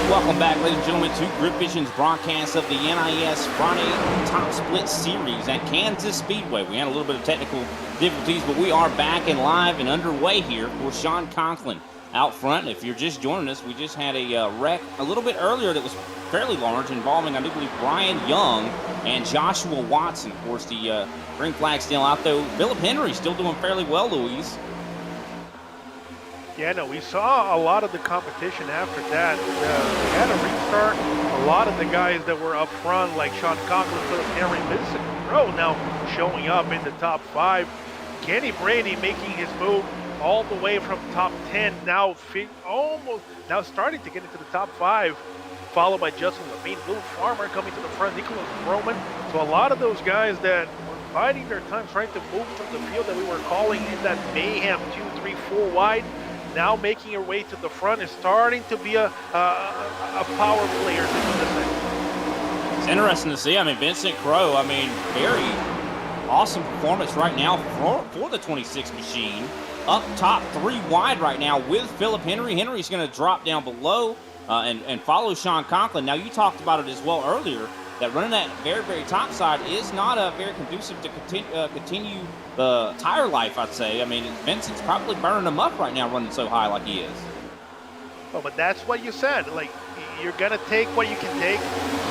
Welcome back, ladies and gentlemen, to GridVision's broadcast of the NIS Friday Top Split Series at Kansas Speedway. We had a little bit of technical difficulties, but we are back and live and underway here for Sean Conklin out front. If you're just joining us, we just had a wreck a little bit earlier that was fairly large, involving, I do believe, Brian Young and Joshua Watson. Of course, the green flag still out, though. Philip Henry still doing fairly well, Louise. Yeah, no, we saw a lot of the competition after that. We had a restart. A lot of the guys that were up front, like Sean Conklin, Philip Henry, Vincent Crowe, now showing up in the top 5. Kenny Brady making his move all the way from top 10, now starting to get into the top 5, followed by Justin Levine, Will Farmer coming to the front, Nicholas Roman. So a lot of those guys that were biding their time, trying to move from the field that we were calling in that mayhem 2, 3, 4 wide, now making her way to the front, is starting to be a power player. It's interesting to see. I mean, Vincent Crowe, very awesome performance right now for the 26 machine. Up top 3 wide right now with Philip Henry. Henry's going to drop down below and follow Sean Conklin. Now, you talked about it as well earlier, that running that very, very top side is not very conducive to continue the tire life, I'd say. I mean, Vincent's probably burning them up right now running so high like he is. Oh, but that's what you said. Like, you're going to take what you can take.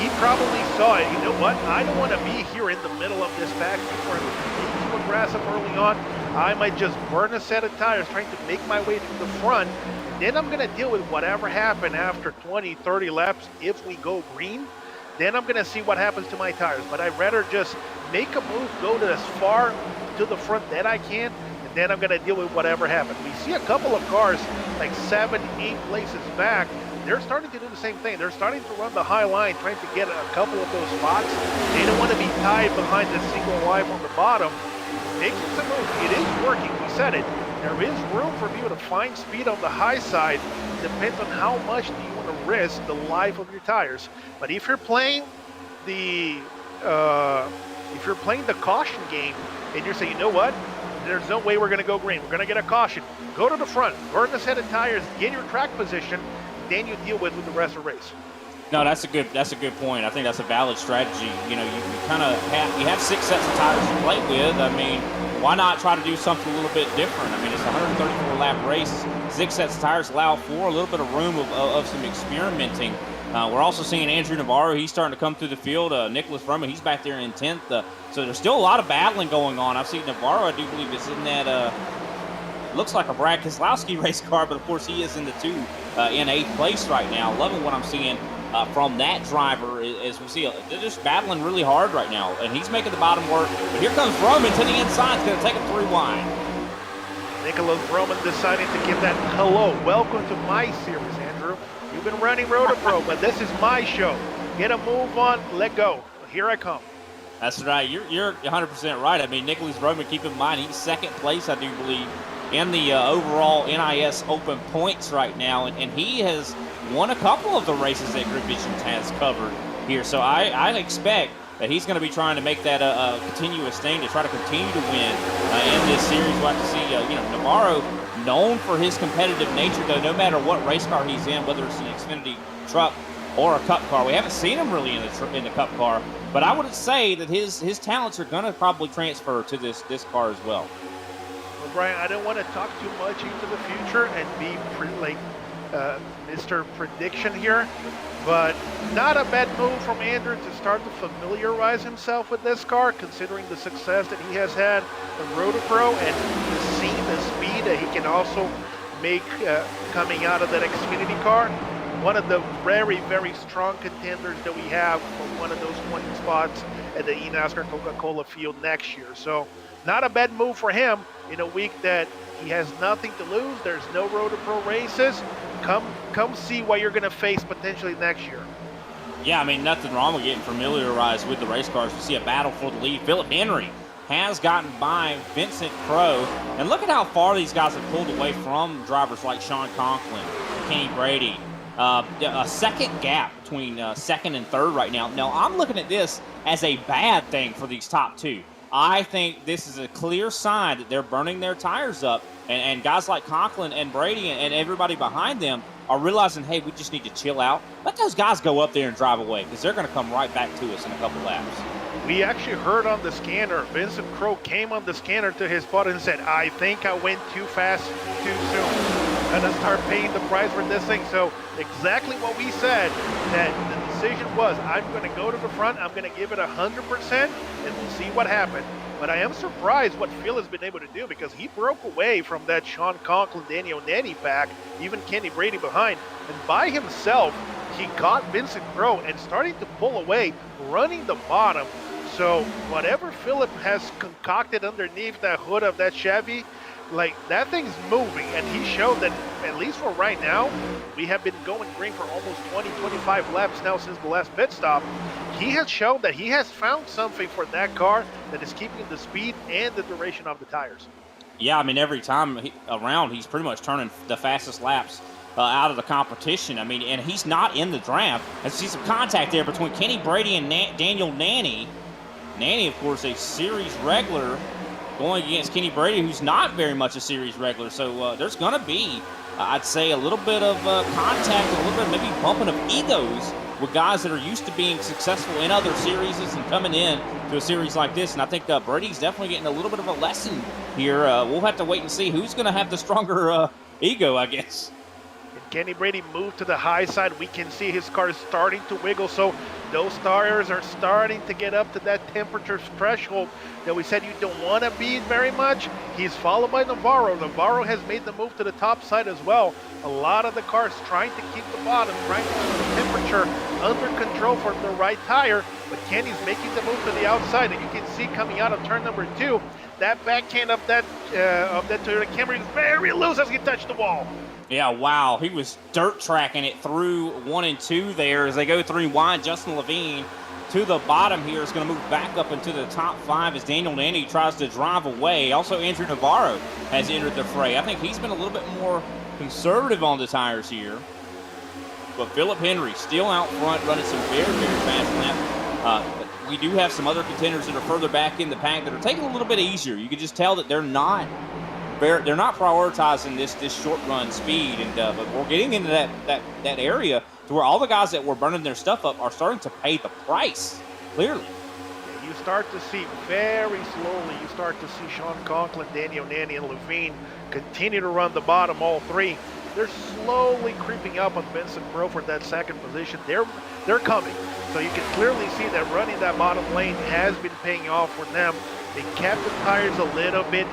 He probably saw it. You know what? I don't want to be here in the middle of this pack before I was too aggressive early on. I might just burn a set of tires trying to make my way to the front. Then I'm going to deal with whatever happened after 20, 30 laps if we go green. Then I'm going to see what happens to my tires. But I'd rather just make a move, go to as far to the front that I can, and then I'm going to deal with whatever happens. We see a couple of cars like 7, 8 places back. They're starting to do the same thing. They're starting to run the high line, trying to get a couple of those spots. They don't want to be tied behind the single line on the bottom. Making some moves. It is working. We said it. There is room for you to find speed on the high side. Depends on how much do you want to risk the life of your tires. But if you're playing the caution game and you're saying, you know what, there's no way we're going to go green. We're going to get a caution. Go to the front, burn a set of tires, get your track position, then you deal with the rest of the race. No, that's a good point. I think that's a valid strategy. You know, you kind of have 6 sets of tires to play with. I mean, why not try to do something a little bit different? I mean, it's a 134-lap race. 6 sets of tires allow for a little bit of room of some experimenting. We're also seeing Andrew Navarro. He's starting to come through the field. Nicholas Roman, he's back there in 10th. So there's still a lot of battling going on. I've seen Navarro, I do believe, is in that looks like a Brad Keselowski race car, but of course he is in the 2 in 8th place right now. Loving what I'm seeing from that driver as we see. They're just battling really hard right now, and he's making the bottom work. But here comes Roman to the inside. It's going to take him 3 wide. Nicholas Roman deciding to give that hello. Welcome to my series, Andrew. You've been running Rotopro, but this is my show. Get a move on, let go. Here I come. That's right. You're 100% right. I mean, Nicholas Roman, keep in mind, he's 2nd place, I do believe, in the overall NIS Open points right now, and he has won a couple of the races that GridVision has covered here. So I expect that he's going to be trying to make that a continuous thing to try to continue to win in this series. We'll have to see, Navarro, known for his competitive nature, though, no matter what race car he's in, whether it's an Xfinity truck or a Cup car. We haven't seen him really in the Cup car, but I would say that his talents are going to probably transfer to this car as well. Well, Brian, I don't want to talk too much into the future and be Mr. Prediction here, but not a bad move from Andrew to start to familiarize himself with this car, considering the success that he has had in Rotopro and seeing the speed that he can also make coming out of that Xfinity car. One of the very, very strong contenders that we have for one of those 20 spots at the ENASCAR Coca-Cola field next year. So not a bad move for him in a week that he has nothing to lose. There's no Rotopro races. Come see what you're going to face potentially next year. Yeah, I mean, nothing wrong with getting familiarized with the race cars. We see a battle for the lead. Philip Henry has gotten by Vincent Crowe. And look at how far these guys have pulled away from drivers like Sean Conklin, Kenny Brady. A second gap between 2nd and 3rd right now. Now, I'm looking at this as a bad thing for these top 2. I think this is a clear sign that they're burning their tires up, and guys like Conklin and Brady and everybody behind them, are realizing, hey, we just need to chill out, let those guys go up there and drive away because they're going to come right back to us in a couple laps. We actually heard on the scanner, Vincent Crowe came on the scanner to his spot and said, I think I went too fast too soon. I'm going to start paying the price for this thing. So exactly what we said, that the decision was, I'm going to go to the front, I'm going to give it 100%, and we'll see what happens. But I am surprised what Phil has been able to do, because he broke away from that Sean Conklin, Daniel Nanny pack, even Kenny Brady behind. And by himself, he got Vincent Crowe and starting to pull away, running the bottom. So whatever Philip has concocted underneath that hood of that Chevy, like, that thing's moving. And he showed that, at least for right now, we have been going green for almost 20-25 laps now since the last pit stop. He has shown that he has found something for that car that is keeping the speed and the duration of the tires. Yeah, I mean, every time around, he's pretty much turning the fastest laps out of the competition. I mean, and he's not in the draft. I see some contact there between Kenny Brady and Daniel Nanny. Nanny, of course, a series regular, going against Kenny Brady, who's not very much a series regular. So there's going to be, I'd say, a little bit of contact, a little bit maybe bumping of egos with guys that are used to being successful in other series and coming in to a series like this. And I think Brady's definitely getting a little bit of a lesson here. We'll have to wait and see who's going to have the stronger ego, I guess. And Kenny Brady moved to the high side. We can see his car is starting to wiggle. So those tires are starting to get up to that temperature threshold that we said you don't want to be very much. He's followed by Navarro. Navarro has made the move to the top side as well. A lot of the cars trying to keep the bottom, trying to keep the temperature under control for the right tire, but Kenny's making the move to the outside, and you can see coming out of turn number 2, that backhand of that Toyota Camry is very loose as he touched the wall. Yeah, wow. He was dirt tracking it through 1 and 2 there as they go 3 wide. Justin Levine to the bottom here is going to move back up into the top 5 as Daniel Nanny tries to drive away. Also, Andrew Navarro has entered the fray. I think he's been a little bit more conservative on the tires here. But Philip Henry still out front, running some very, very fast lap. We do have some other contenders that are further back in the pack that are taking a little bit easier. You can just tell that they're not prioritizing this short run speed, and but we're getting into that area to where all the guys that were burning their stuff up are starting to pay the price, clearly. You start to see very slowly, you start to see Sean Conklin, Daniel Nanny, and Levine continue to run the bottom, all three. They're slowly creeping up on Vincent Crowe for that second position. They're coming. So you can clearly see that running that bottom lane has been paying off for them. They kept the tires a little bit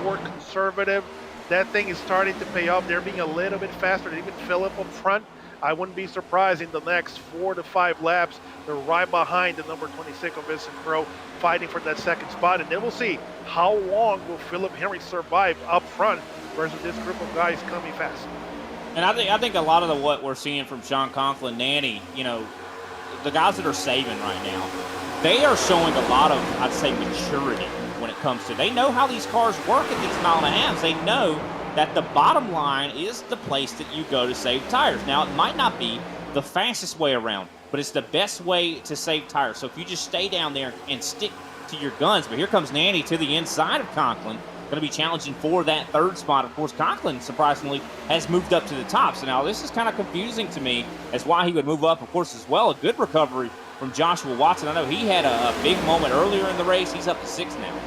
more conservative. That thing is starting to pay off. They're being a little bit faster than even Philip up front. I wouldn't be surprised in the next 4 to 5 laps, they're right behind the number 26 of Vincent Crowe, fighting for that second spot. And then we'll see how long will Philip Henry survive up front versus this group of guys coming fast. And I think a lot of what we're seeing from Sean Conklin, Nanny, you know, the guys that are saving right now, they are showing a lot of, I'd say, maturity when it comes to, they know how these cars work at these mile and a halves. They know that the bottom line is the place that you go to save tires. Now, it might not be the fastest way around, but it's the best way to save tires. So if you just stay down there and stick to your guns. But here comes Nanny to the inside of Conklin, going to be challenging for that third spot. Of course, Conklin, surprisingly, has moved up to the top. So now this is kind of confusing to me as why he would move up, of course, as well. A good recovery from Joshua Watson. I know he had a big moment earlier in the race. He's up to 6 now.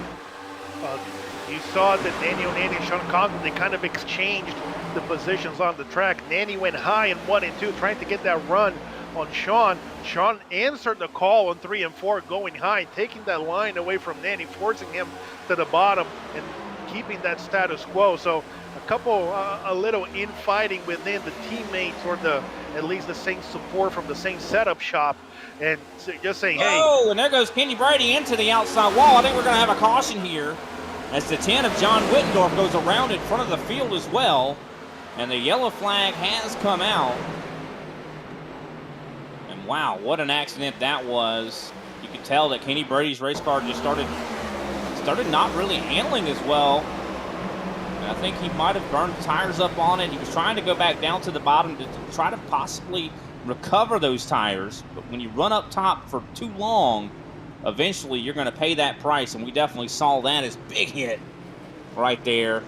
You saw that Daniel Nanny and Sean Conklin, they kind of exchanged the positions on the track. Nanny went high in 1 and 2, trying to get that run on Sean. Sean answered the call on 3 and 4, going high, taking that line away from Nanny, forcing him to the bottom and keeping that status quo. So a little infighting within the teammates, or at least the same support from the same setup shop, and just saying, hey. Oh, and there goes Kenny Brady into the outside wall. I think we're going to have a caution here as the 10 of John Wittendorf goes around in front of the field as well. And the yellow flag has come out. And wow, what an accident that was. You could tell that Kenny Brady's race car just started not really handling as well. And I think he might have burned tires up on it. He was trying to go back down to the bottom to try to possibly recover those tires. But when you run up top for too long, eventually you're going to pay that price, and we definitely saw that as big hit right there.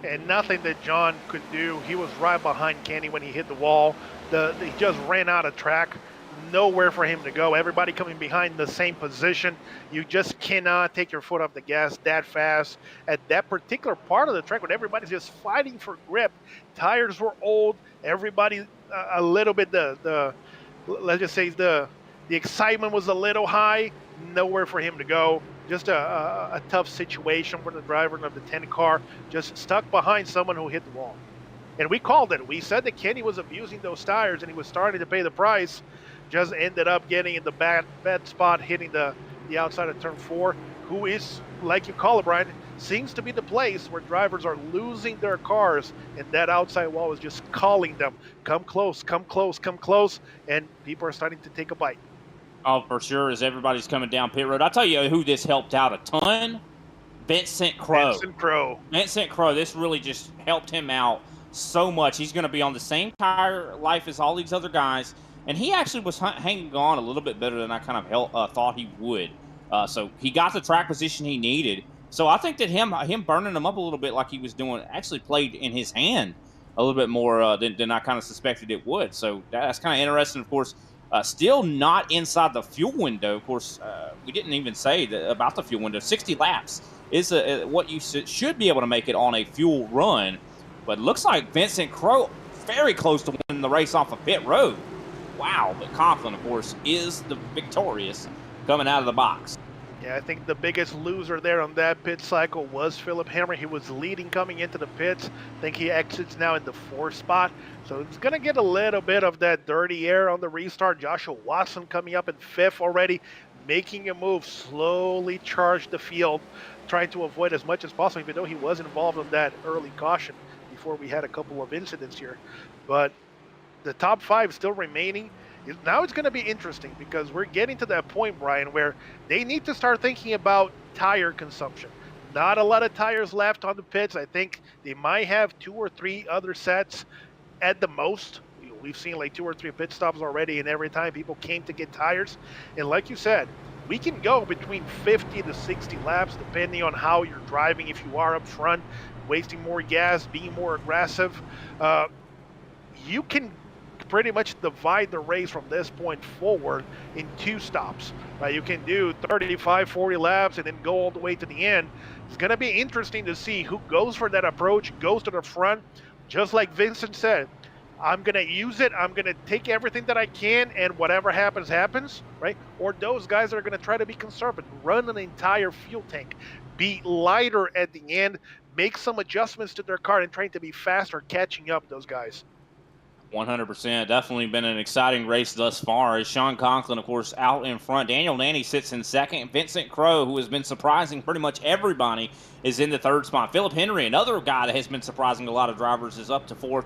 And nothing that John could do. He was right behind Kenny when he hit the wall. He just ran out of track. Nowhere for him to go. Everybody coming behind the same position. You just cannot take your foot off the gas that fast at that particular part of the track when everybody's just fighting for grip. Tires were old. Everybody a little bit let's just say the excitement was a little high. Nowhere for him to go. Just a tough situation for the driver of the 10 car, just stuck behind someone who hit the wall. And we called it. We said that Kenny was abusing those tires and he was starting to pay the price. Just ended up getting in the bad spot, hitting the outside of turn 4, who is, like you call it, Brian, seems to be the place where drivers are losing their cars, and that outside wall is just calling them, come close, come close, come close, and people are starting to take a bite. Oh, for sure, as everybody's coming down pit road. I'll tell you who this helped out a ton. Vincent Crowe. Vincent Crowe. This really just helped him out so much. He's going to be on the same tire life as all these other guys, and he actually was hanging on a little bit better than I kind of thought he would. So he got the track position he needed. So I think that him burning him up a little bit like he was doing actually played in his hand a little bit more than I kind of suspected it would. So that's kind of interesting, of course. Still not inside the fuel window. Of course, we didn't even say about the fuel window. 60 laps is what you should be able to make it on a fuel run. But it looks like Vincent Crowe very close to winning the race off of pit road. Wow. But Conklin, of course, is the victorious coming out of the box. Yeah, I think the biggest loser there on that pit cycle was Philip Henry. He was leading coming into the pits. I think he exits now in the 4th spot. So it's going to get a little bit of that dirty air on the restart. Joshua Watson coming up in 5th already, making a move, slowly charge the field, trying to avoid as much as possible, even though he was involved in that early caution before we had a couple of incidents here. But the top 5 still remaining. Now it's going to be interesting because we're getting to that point, Brian, where they need to start thinking about tire consumption. Not a lot of tires left on the pits. I think they might have 2 or 3 other sets at the most. We've seen like 2 or 3 pit stops already, and every time people came to get tires. And like you said, we can go between 50 to 60 laps depending on how you're driving. If you are up front, wasting more gas, being more aggressive, you can pretty much divide the race from this point forward in 2 stops. Right? You can do 35, 40 laps and then go all the way to the end. It's going to be interesting to see who goes for that approach, goes to the front, just like Vincent said. I'm going to use it. I'm going to take everything that I can, and whatever happens, happens, right? Or those guys that are going to try to be conservative, run an entire fuel tank, be lighter at the end, make some adjustments to their car, and trying to be faster, catching up those guys. 100%. Definitely been an exciting race thus far. As Sean Conklin, of course, out in front. Daniel Nanny sits in 2nd. Vincent Crowe, who has been surprising pretty much everybody, is in the 3rd spot. Philip Henry, another guy that has been surprising a lot of drivers, is up to 4th.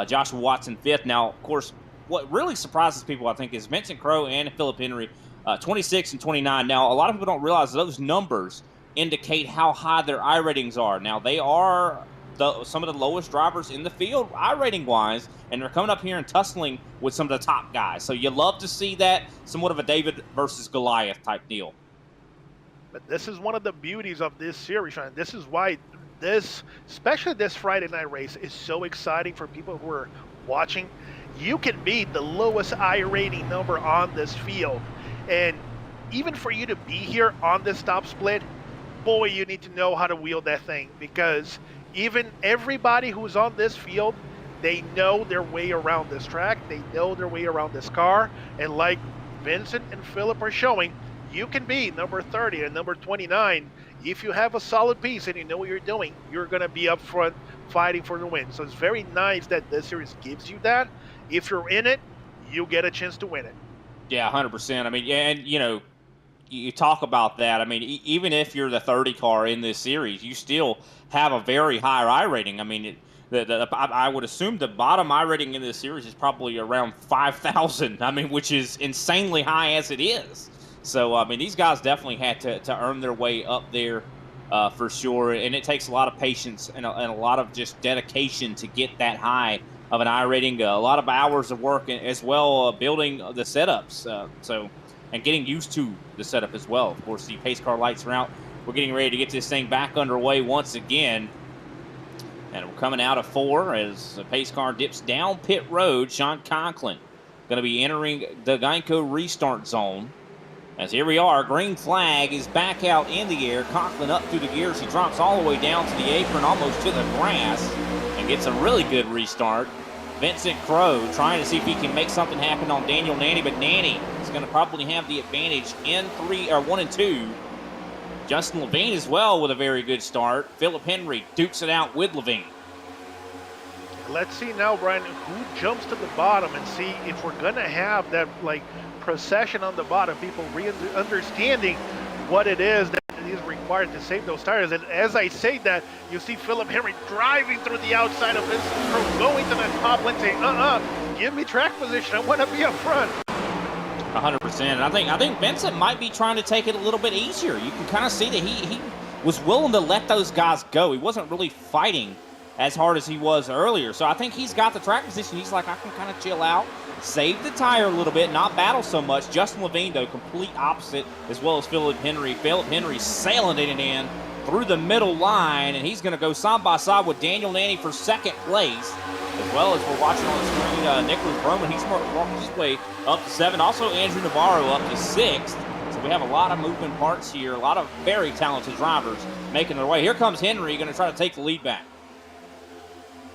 Joshua Watson 5th. Now, of course, what really surprises people, I think, is Vincent Crowe and Philip Henry, 26 and 29. Now, a lot of people don't realize those numbers indicate how high their iRatings are. Now, they are some of the lowest drivers in the field, iRating-wise, and they're coming up here and tussling with some of the top guys. So you love to see that, somewhat of a David versus Goliath type deal. But this is one of the beauties of this series, and this is why especially this Friday night race, is so exciting for people who are watching. You can beat the lowest iRating number on this field, and even for you to be here on this top split, boy, you need to know how to wield that thing, because even everybody who's on this field, they know their way around this track, they know their way around this car, and like Vincent and Philip are showing, you can be number 30 and number 29. If you have a solid piece and you know what you're doing, you're going to be up front fighting for the win. So it's very nice that this series gives you that. If you're in it, you get a chance to win it. Yeah, 100%. I mean, and, you know, you talk about that. I mean, even if you're the 30 car in this series, you still have a very high iRating. I mean, I would assume the bottom iRating in this series is probably around 5,000. I mean, which is insanely high as it is. So, I mean, these guys definitely had to earn their way up there for sure. And it takes a lot of patience and a lot of just dedication to get that high of an iRating. A lot of hours of work as well, building the setups. And getting used to the setup as well. Of course, the pace car lights are out. We're getting ready to get this thing back underway once again. And we're coming out of 4 as the pace car dips down pit road. Sean Conklin going to be entering the Geico restart zone. As here we are, green flag is back out in the air. Conklin up through the gears. He drops all the way down to the apron, almost to the grass, and gets a really good restart. Vincent Crowe trying to see if he can make something happen on Daniel Nanny, but Nanny is going to probably have the advantage in 1 and 2. Justin Levine as well with a very good start. Philip Henry dukes it out with Levine. Let's see now, Brian, who jumps to the bottom and see if we're going to have that procession on the bottom, people understanding what it is that is required to save those tires. And as I say that, you see Philip Henry driving through the outside of this crew, going to the top lane saying, give me track position, I want to be up front. 100%. And I think Vincent might be trying to take it a little bit easier. You can kind of see that he was willing to let those guys go. He wasn't really fighting as hard as he was earlier. So I think he's got the track position. He's like, I can kind of chill out, save the tire a little bit, not battle so much. Justin Levine, though, complete opposite, as well as Philip Henry. Philip Henry sailing it in through the middle line, and he's going to go side by side with Daniel Nanny for second place. As well as we're watching on the screen, Nicholas Broman, he's walking his way up to 7. Also, Andrew Navarro up to 6th. So we have a lot of moving parts here, a lot of very talented drivers making their way. Here comes Henry, going to try to take the lead back.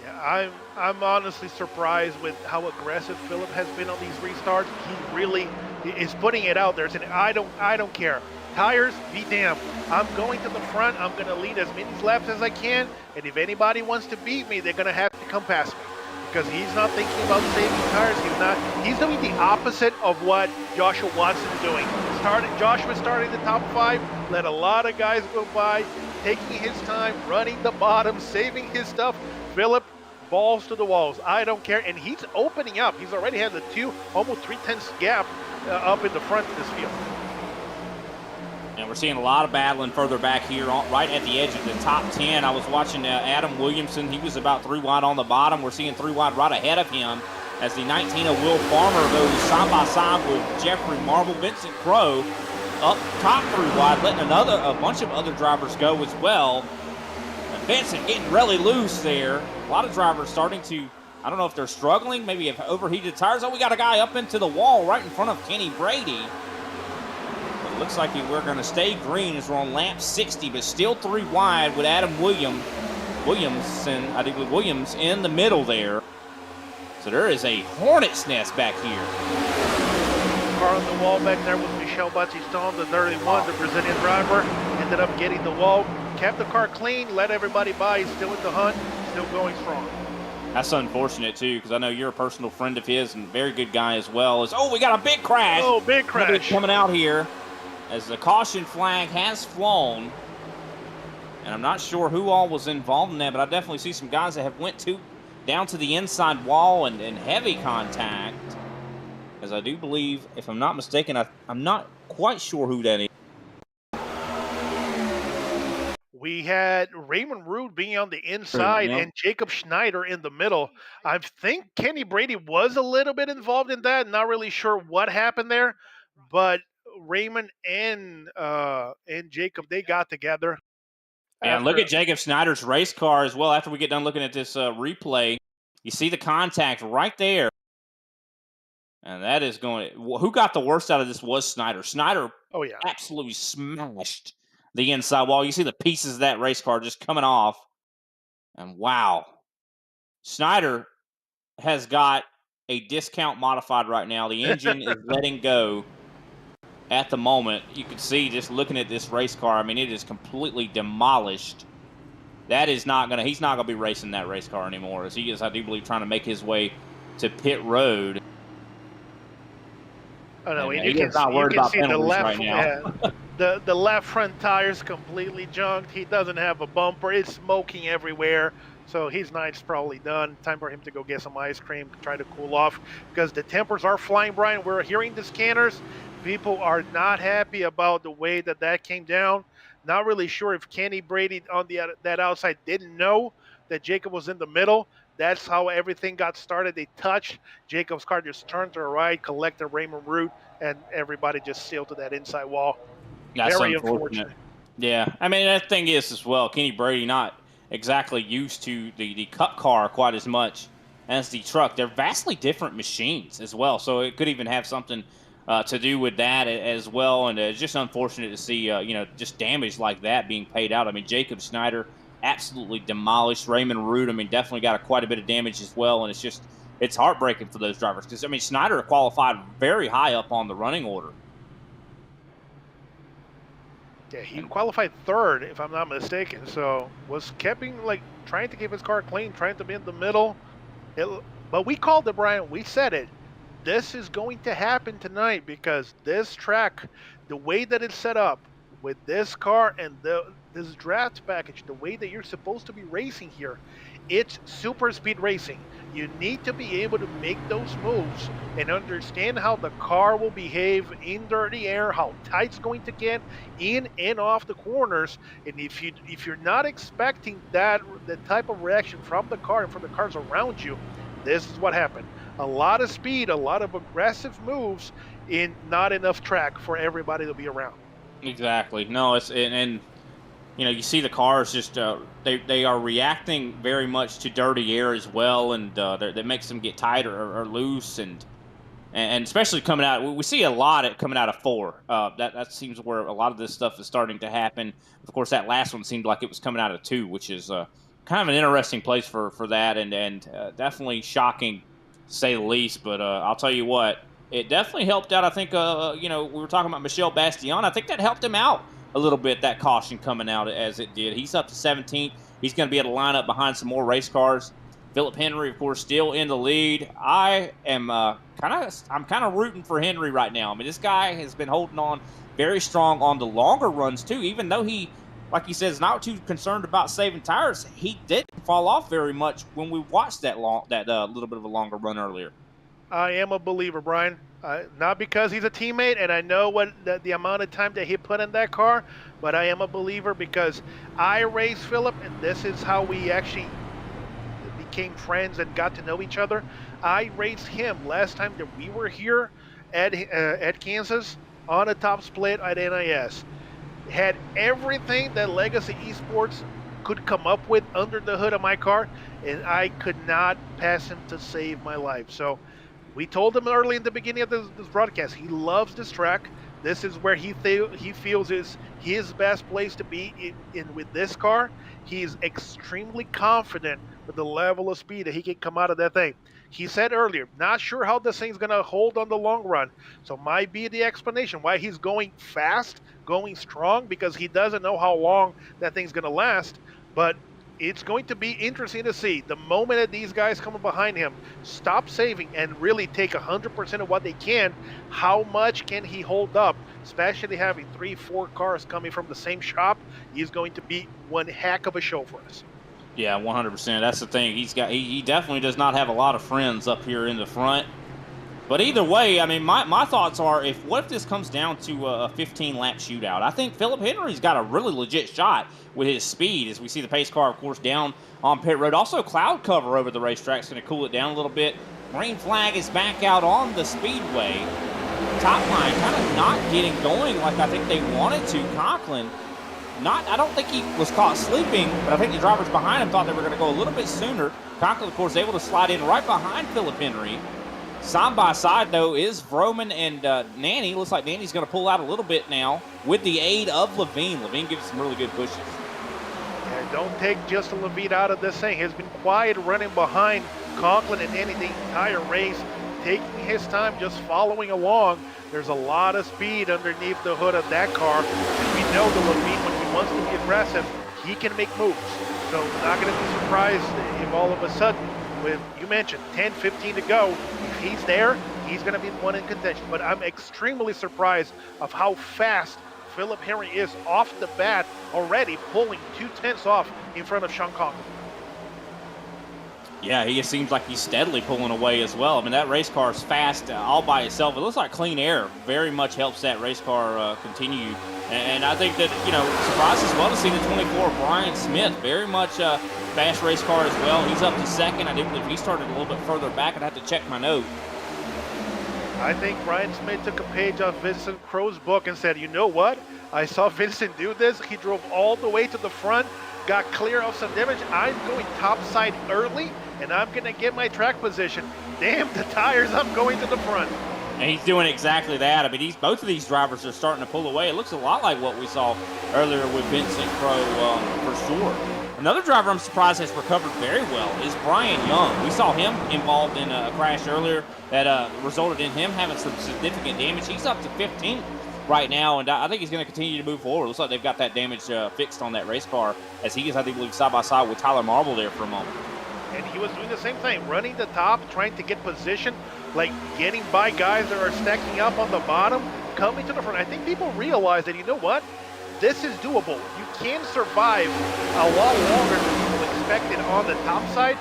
Yeah, I'm honestly surprised with how aggressive Philip has been on these restarts. He really is putting it out there, saying, I don't care. Tires, be damned. I'm going to the front. I'm going to lead as many laps as I can. And if anybody wants to beat me, they're going to have to come past me. Because he's not thinking about saving tires. He's doing the opposite of what Joshua Watson's doing. Joshua started the top 5, let a lot of guys go by, taking his time, running the bottom, saving his stuff. Philip, balls to the walls. I don't care. And he's opening up. He's already had the almost 3/10 gap up in the front of this field. And we're seeing a lot of battling further back here, right at the edge of the top 10. I was watching Adam Williamson. He was about 3 wide on the bottom. We're seeing 3 wide right ahead of him as the 19 of Will Farmer goes side by side with Jeffrey Marble. Vincent Crowe up top 3 wide, letting a bunch of other drivers go as well. And Vincent getting really loose there. A lot of drivers starting to, I don't know if they're struggling, maybe have overheated tires. Oh, we got a guy up into the wall right in front of Kenny Brady. Looks like we're going to stay green as we're on lap 60, but still 3 wide with Adam Williams in the middle there. So there is a hornet's nest back here. Car on the wall back there with Michel Battiston, the 31, the Brazilian driver, ended up getting the wall, kept the car clean, let everybody by. He's still in the hunt, still going strong. That's unfortunate, too, because I know you're a personal friend of his and very good guy as well. Oh, we got a big crash. Oh, big crash. Coming out here. As the caution flag has flown, and I'm not sure who all was involved in that, but I definitely see some guys that have went down to the inside wall and heavy contact. As I do believe, if I'm not mistaken, I'm not quite sure who that is. We had Raymond Root being on the inside and Jacob Schneider in the middle. I think Kenny Brady was a little bit involved in that. Not really sure what happened there, but Raymond and Jacob, they got together. And look at Jacob Schneider's race car as well. After we get done looking at this replay, you see the contact right there. And that is going – who got the worst out of this was Schneider. Schneider absolutely smashed the inside wall. You see the pieces of that race car just coming off. And wow. Schneider has got a discount modified right now. The engine is letting go. At the moment, you can see just looking at this race car, I mean, it is completely demolished. That is not going to, he's not going to be racing that race car anymore, as he is, I do believe, trying to make his way to pit road. Oh, no, and you can see the left, right now. the left front tire's completely junked. He doesn't have a bumper. It's smoking everywhere. So his night's probably done. Time for him to go get some ice cream, try to cool off, because the tempers are flying, Brian. We're hearing the scanners. People are not happy about the way that came down. Not really sure if Kenny Brady on that outside didn't know that Jacob was in the middle. That's how everything got started. They touched. Jacob's car just turned to the right, collected Raymond Root, and everybody just sailed to that inside wall. That's very unfortunate. Yeah, I mean, that thing is as well, Kenny Brady not exactly used to the Cup car quite as much as the truck. They're vastly different machines as well, so it could even have something to do with that as well. And it's just unfortunate to see, just damage like that being paid out. I mean, Jacob Schneider absolutely demolished. Raymond Root, I mean, definitely got quite a bit of damage as well. And it's heartbreaking for those drivers because, I mean, Schneider qualified very high up on the running order. Yeah, he qualified third, if I'm not mistaken. So was keeping trying to keep his car clean, trying to be in the middle. But we called it, Brian. We said it. This is going to happen tonight because this track, the way that it's set up with this car and this draft package, the way that you're supposed to be racing here, it's super speed racing. You need to be able to make those moves and understand how the car will behave in dirty air, how tight it's going to get in and off the corners. And if you're not expecting the type of reaction from the car and from the cars around you, this is what happened. A lot of speed, a lot of aggressive moves in not enough track for everybody to be around. Exactly. No, and you see the cars just they are reacting very much to dirty air as well, and that makes them get tight or loose, and especially coming out. We see a lot coming out of 4. That seems where a lot of this stuff is starting to happen. Of course, that last one seemed like it was coming out of 2, which is kind of an interesting place for that, and definitely shocking to say the least. But I'll tell you what, it definitely helped out. I think we were talking about Michel Bastien. I think that helped him out a little bit, that caution coming out as it did. He's up to 17th. He's going to be able to line up behind some more race cars. Philip Henry, of course, still in the lead. I'm kind of rooting for Henry right now. I mean, this guy has been holding on very strong on the longer runs too, even though he, like he says, not too concerned about saving tires. He didn't fall off very much when we watched that little bit of a longer run earlier. I am a believer, Brian. Not because he's a teammate and I know what the amount of time that he put in that car, but I am a believer because I raced Philip, and this is how we actually became friends and got to know each other. I raced him last time that we were here at Kansas on a top split at NIS. Had everything that Legacy Esports could come up with under the hood of my car, and I could not pass him to save my life. So we told him early in the beginning of this broadcast, he loves this track. This is where he feels is his best place to be in with this car. He's extremely confident with the level of speed that he can come out of that thing. He said earlier, not sure how this thing's going to hold on the long run. So might be the explanation why he's going fast, going strong, because he doesn't know how long that thing's going to last. But it's going to be interesting to see the moment that these guys coming behind him stop saving and really take 100% of what they can. How much can he hold up, especially having 3-4 cars coming from the same shop? He's going to be one heck of a show for us. Yeah, 100%. That's the thing. He definitely does not have a lot of friends up here in the front. But either way, I mean, my thoughts are, what if this comes down to a 15-lap shootout? I think Philip Henry's got a really legit shot with his speed, as we see the pace car, of course, down on pit road. Also, cloud cover over the racetrack is going to cool it down a little bit. Green flag is back out on the Speedway. Top line kind of not getting going like I think they wanted to. Conklin, I don't think he was caught sleeping, but I think the drivers behind him thought they were going to go a little bit sooner. Conklin, of course, able to slide in right behind Philip Henry. Side by side, though, is Vroman and Nanny. Looks like Nanny's going to pull out a little bit now with the aid of Levine. Levine gives some really good pushes. Yeah, don't take Justin Levine out of this thing. He's been quiet running behind Conklin and Nanny the entire race, taking his time, just following along. There's a lot of speed underneath the hood of that car. And we know that Levine, when he wants to be aggressive, he can make moves. So not going to be surprised if all of a sudden, with, you mentioned, 10, 15 to go, if he's there, he's going to be the one in contention. But I'm extremely surprised of how fast Philip Henry is off the bat, already pulling 2/10 off in front of Sean Conklin. Yeah, he seems like he's steadily pulling away as well. I mean, that race car is fast all by itself. It looks like clean air very much helps that race car continue. And I think that, surprised as well to see the 24, Brian Smith, very much a fast race car as well. He's up to second. I do believe he started a little bit further back. I'd have to check my note. I think Brian Smith took a page off Vincent Crow's book and said, you know what? I saw Vincent do this. He drove all the way to the front, got clear of some damage. I'm going top side early, and I'm going to get my track position. Damn the tires, I'm going to the front. And he's doing exactly that. I mean, both of these drivers are starting to pull away. It looks a lot like what we saw earlier with Vincent Crowe for sure. Another driver I'm surprised has recovered very well is Brian Young. We saw him involved in a crash earlier that resulted in him having some significant damage. He's up to 15th right now, and I think he's going to continue to move forward. Looks like they've got that damage fixed on that race car as he is, I think, side by side with Tyler Marble there for a moment. And he was doing the same thing, running the top, trying to get position, like getting by guys that are stacking up on the bottom, coming to the front. I think people realize that, you know what? This is doable. You can survive a lot longer than people expected on the top side.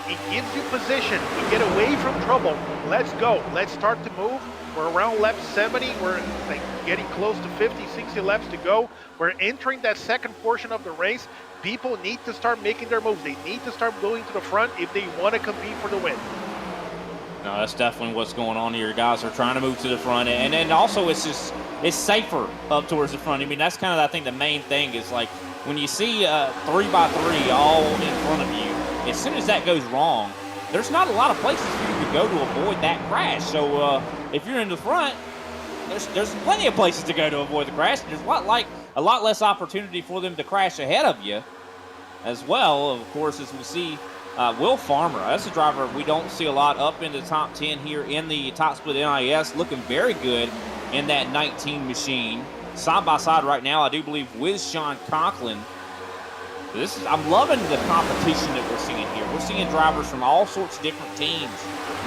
It gives you position. You get away from trouble. Let's go. Let's start to move. We're around lap 70. We're like getting close to 50, 60 laps to go. We're entering that second portion of the race. People need to start making their moves. They need to start going to the front if they want to compete for the win. No, that's definitely what's going on here. Guys are trying to move to the front, and then also it's safer up towards the front. I mean, that's kind of, I think, the main thing is like when you see 3x3 all in front of you, as soon as that goes wrong, there's not a lot of places for you to go to avoid that crash. So if you're in the front, there's plenty of places to go to avoid the crash. There's a lot less opportunity for them to crash ahead of you as well. Of course, as we see Will Farmer, that's a driver we don't see a lot up in the top 10 here in the top split NIS, looking very good in that 19 machine. Side by side right now, I do believe, with Sean Conklin. I'm loving the competition that we're seeing here. We're seeing drivers from all sorts of different teams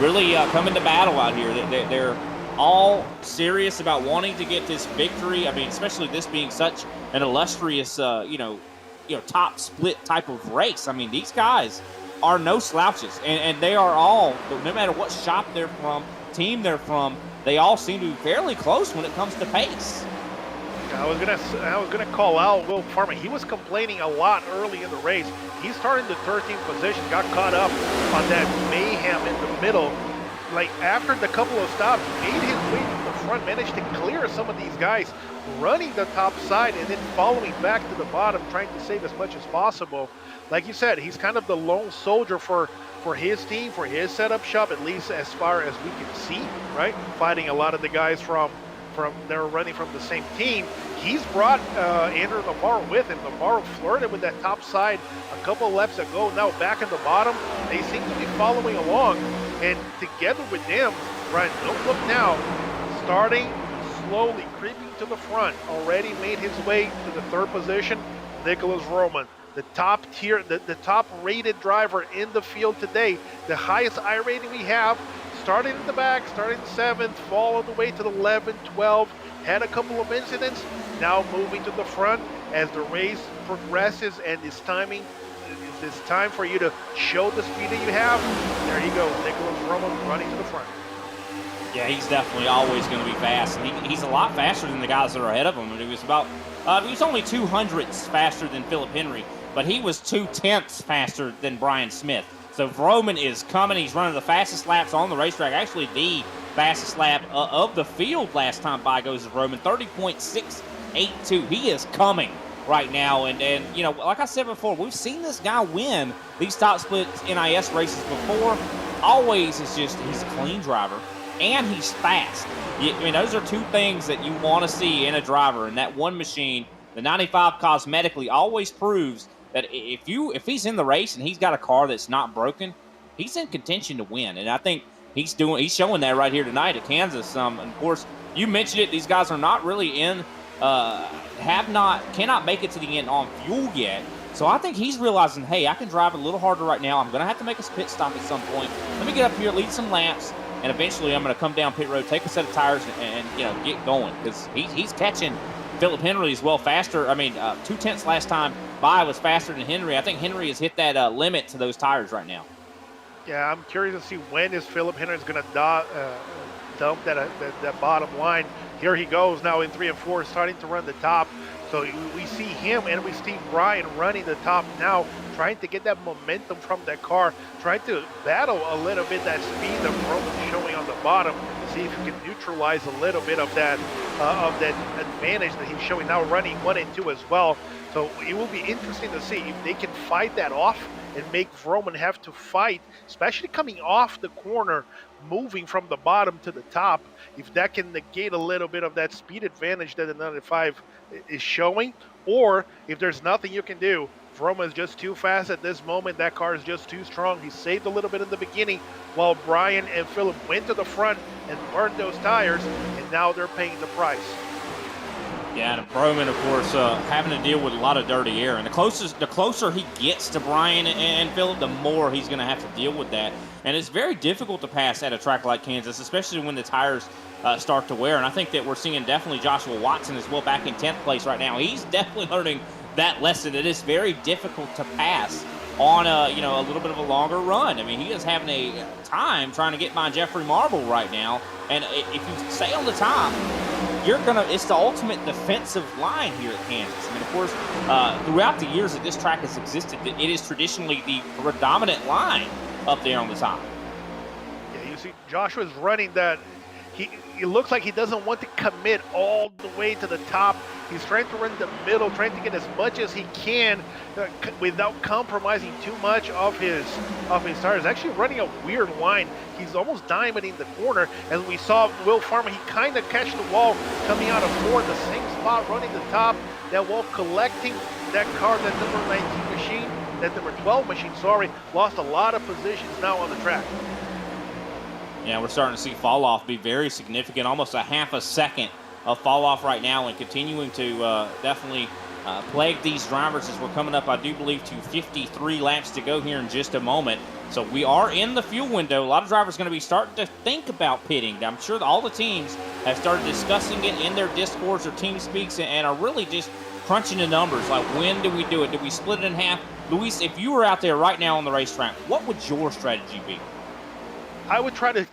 really coming to battle out here. They're all serious about wanting to get this victory. I mean, especially this being such an illustrious, top split type of race. I mean, these guys are no slouches, and they are all, no matter what shop they're from, team they're from, they all seem to be fairly close when it comes to pace. I was gonna call out Will Farmer. He was complaining a lot early in the race. He started in the 13th position, got caught up on that mayhem in the middle. Like after the couple of stops, made his way to the front, managed to clear some of these guys, running the top side and then following back to the bottom, trying to save as much as possible. Like you said, he's kind of the lone soldier for his team, for his setup shop, at least as far as we can see, right? Fighting a lot of the guys from they're running from the same team. He's brought Andrew Navarro with him. Navarro flirted with that top side a couple of laps ago. Now back in the bottom, they seem to be following along. And together with them, Brian, don't look now, starting slowly, creeping to the front, already made his way to the third position, Nicholas Roman. The top tier, the top rated driver in the field today, the highest iRating we have, started in the back, started in 7th, fall all the way to the 11th, 12th, had a couple of incidents, now moving to the front as the race progresses and it's time for you to show the speed that you have. There you go, Nicholas Roman running to the front. Yeah, he's definitely always going to be fast. And he's a lot faster than the guys that are ahead of him. And he was only 200ths faster than Philip Henry, but he was 2/10ths faster than Brian Smith. So Roman is coming. He's running the fastest laps on the racetrack. Actually, the fastest lap of the field last time by goes to Roman, 30.682. He is coming right now. And like I said before, we've seen this guy win these top split NIS races before. Always is he's a clean driver, and he's fast. I mean, those are two things that you want to see in a driver. And that one machine, the 95 cosmetically, always proves that if he's in the race and he's got a car that's not broken, he's in contention to win. And I think he's showing that right here tonight at Kansas. And of course, you mentioned it; these guys are not really cannot make it to the end on fuel yet. So I think he's realizing, hey, I can drive a little harder right now. I'm going to have to make a pit stop at some point. Let me get up here, lead some laps, and eventually I'm going to come down pit road, take a set of tires, and get going, because he's catching Philip Henry as well faster. I mean, 2/10ths last time by was faster than Henry. I think Henry has hit that limit to those tires right now. Yeah, I'm curious to see when is Philip Henry going to dump that bottom line. Here he goes now in 3 and 4, starting to run the top. So we see him and we see Brian running the top now, trying to get that momentum from that car, trying to battle a little bit that speed that Roman's showing on the bottom. see if he can neutralize a little bit of that advantage that he's showing now, running 1 and 2 as well. So it will be interesting to see if they can fight that off and make Vroman have to fight, especially coming off the corner, moving from the bottom to the top. If that can negate a little bit of that speed advantage that the 95 is showing, or if there's nothing you can do, Vroman is just too fast at this moment. That car is just too strong. He saved a little bit in the beginning while Brian and Philip went to the front and burned those tires, and now they're paying the price. Yeah, and Vroman, of course, having to deal with a lot of dirty air. And the closer he gets to Brian and Philip, the more he's going to have to deal with that. And it's very difficult to pass at a track like Kansas, especially when the tires start to wear. And I think that we're seeing definitely Joshua Watson as well back in 10th place right now. He's definitely learning that lesson. It is very difficult to pass on a little bit of a longer run. I mean, he is having a time trying to get by Jeffrey Marble right now. And if you stay on the top, it's the ultimate defensive line here at Kansas. I mean, of course, throughout the years that this track has existed, it is traditionally the predominant line up there on the top. Yeah, you see, Joshua's running that. It looks like he doesn't want to commit all the way to the top. He's trying to run the middle, trying to get as much as he can without compromising too much of his tires. Actually running a weird line. He's almost diamonding the corner. As we saw Will Farmer, he kind of catch the wall coming out of fourth, the same spot, running the top. That wall collecting that car, that number 19 machine, that number 12 machine, lost a lot of positions now on the track. Yeah, we're starting to see fall off be very significant, almost a half a second of fall off right now, and continuing to definitely plague these drivers as we're coming up, I do believe, to 53 laps to go here in just a moment. So we are in the fuel window. A lot of drivers are going to be starting to think about pitting. I'm sure that all the teams have started discussing it in their discords or team speaks and are really just crunching the numbers. Like, when do we do it? Do we split it in half? Luis, if you were out there right now on the racetrack, what would your strategy be? I would try to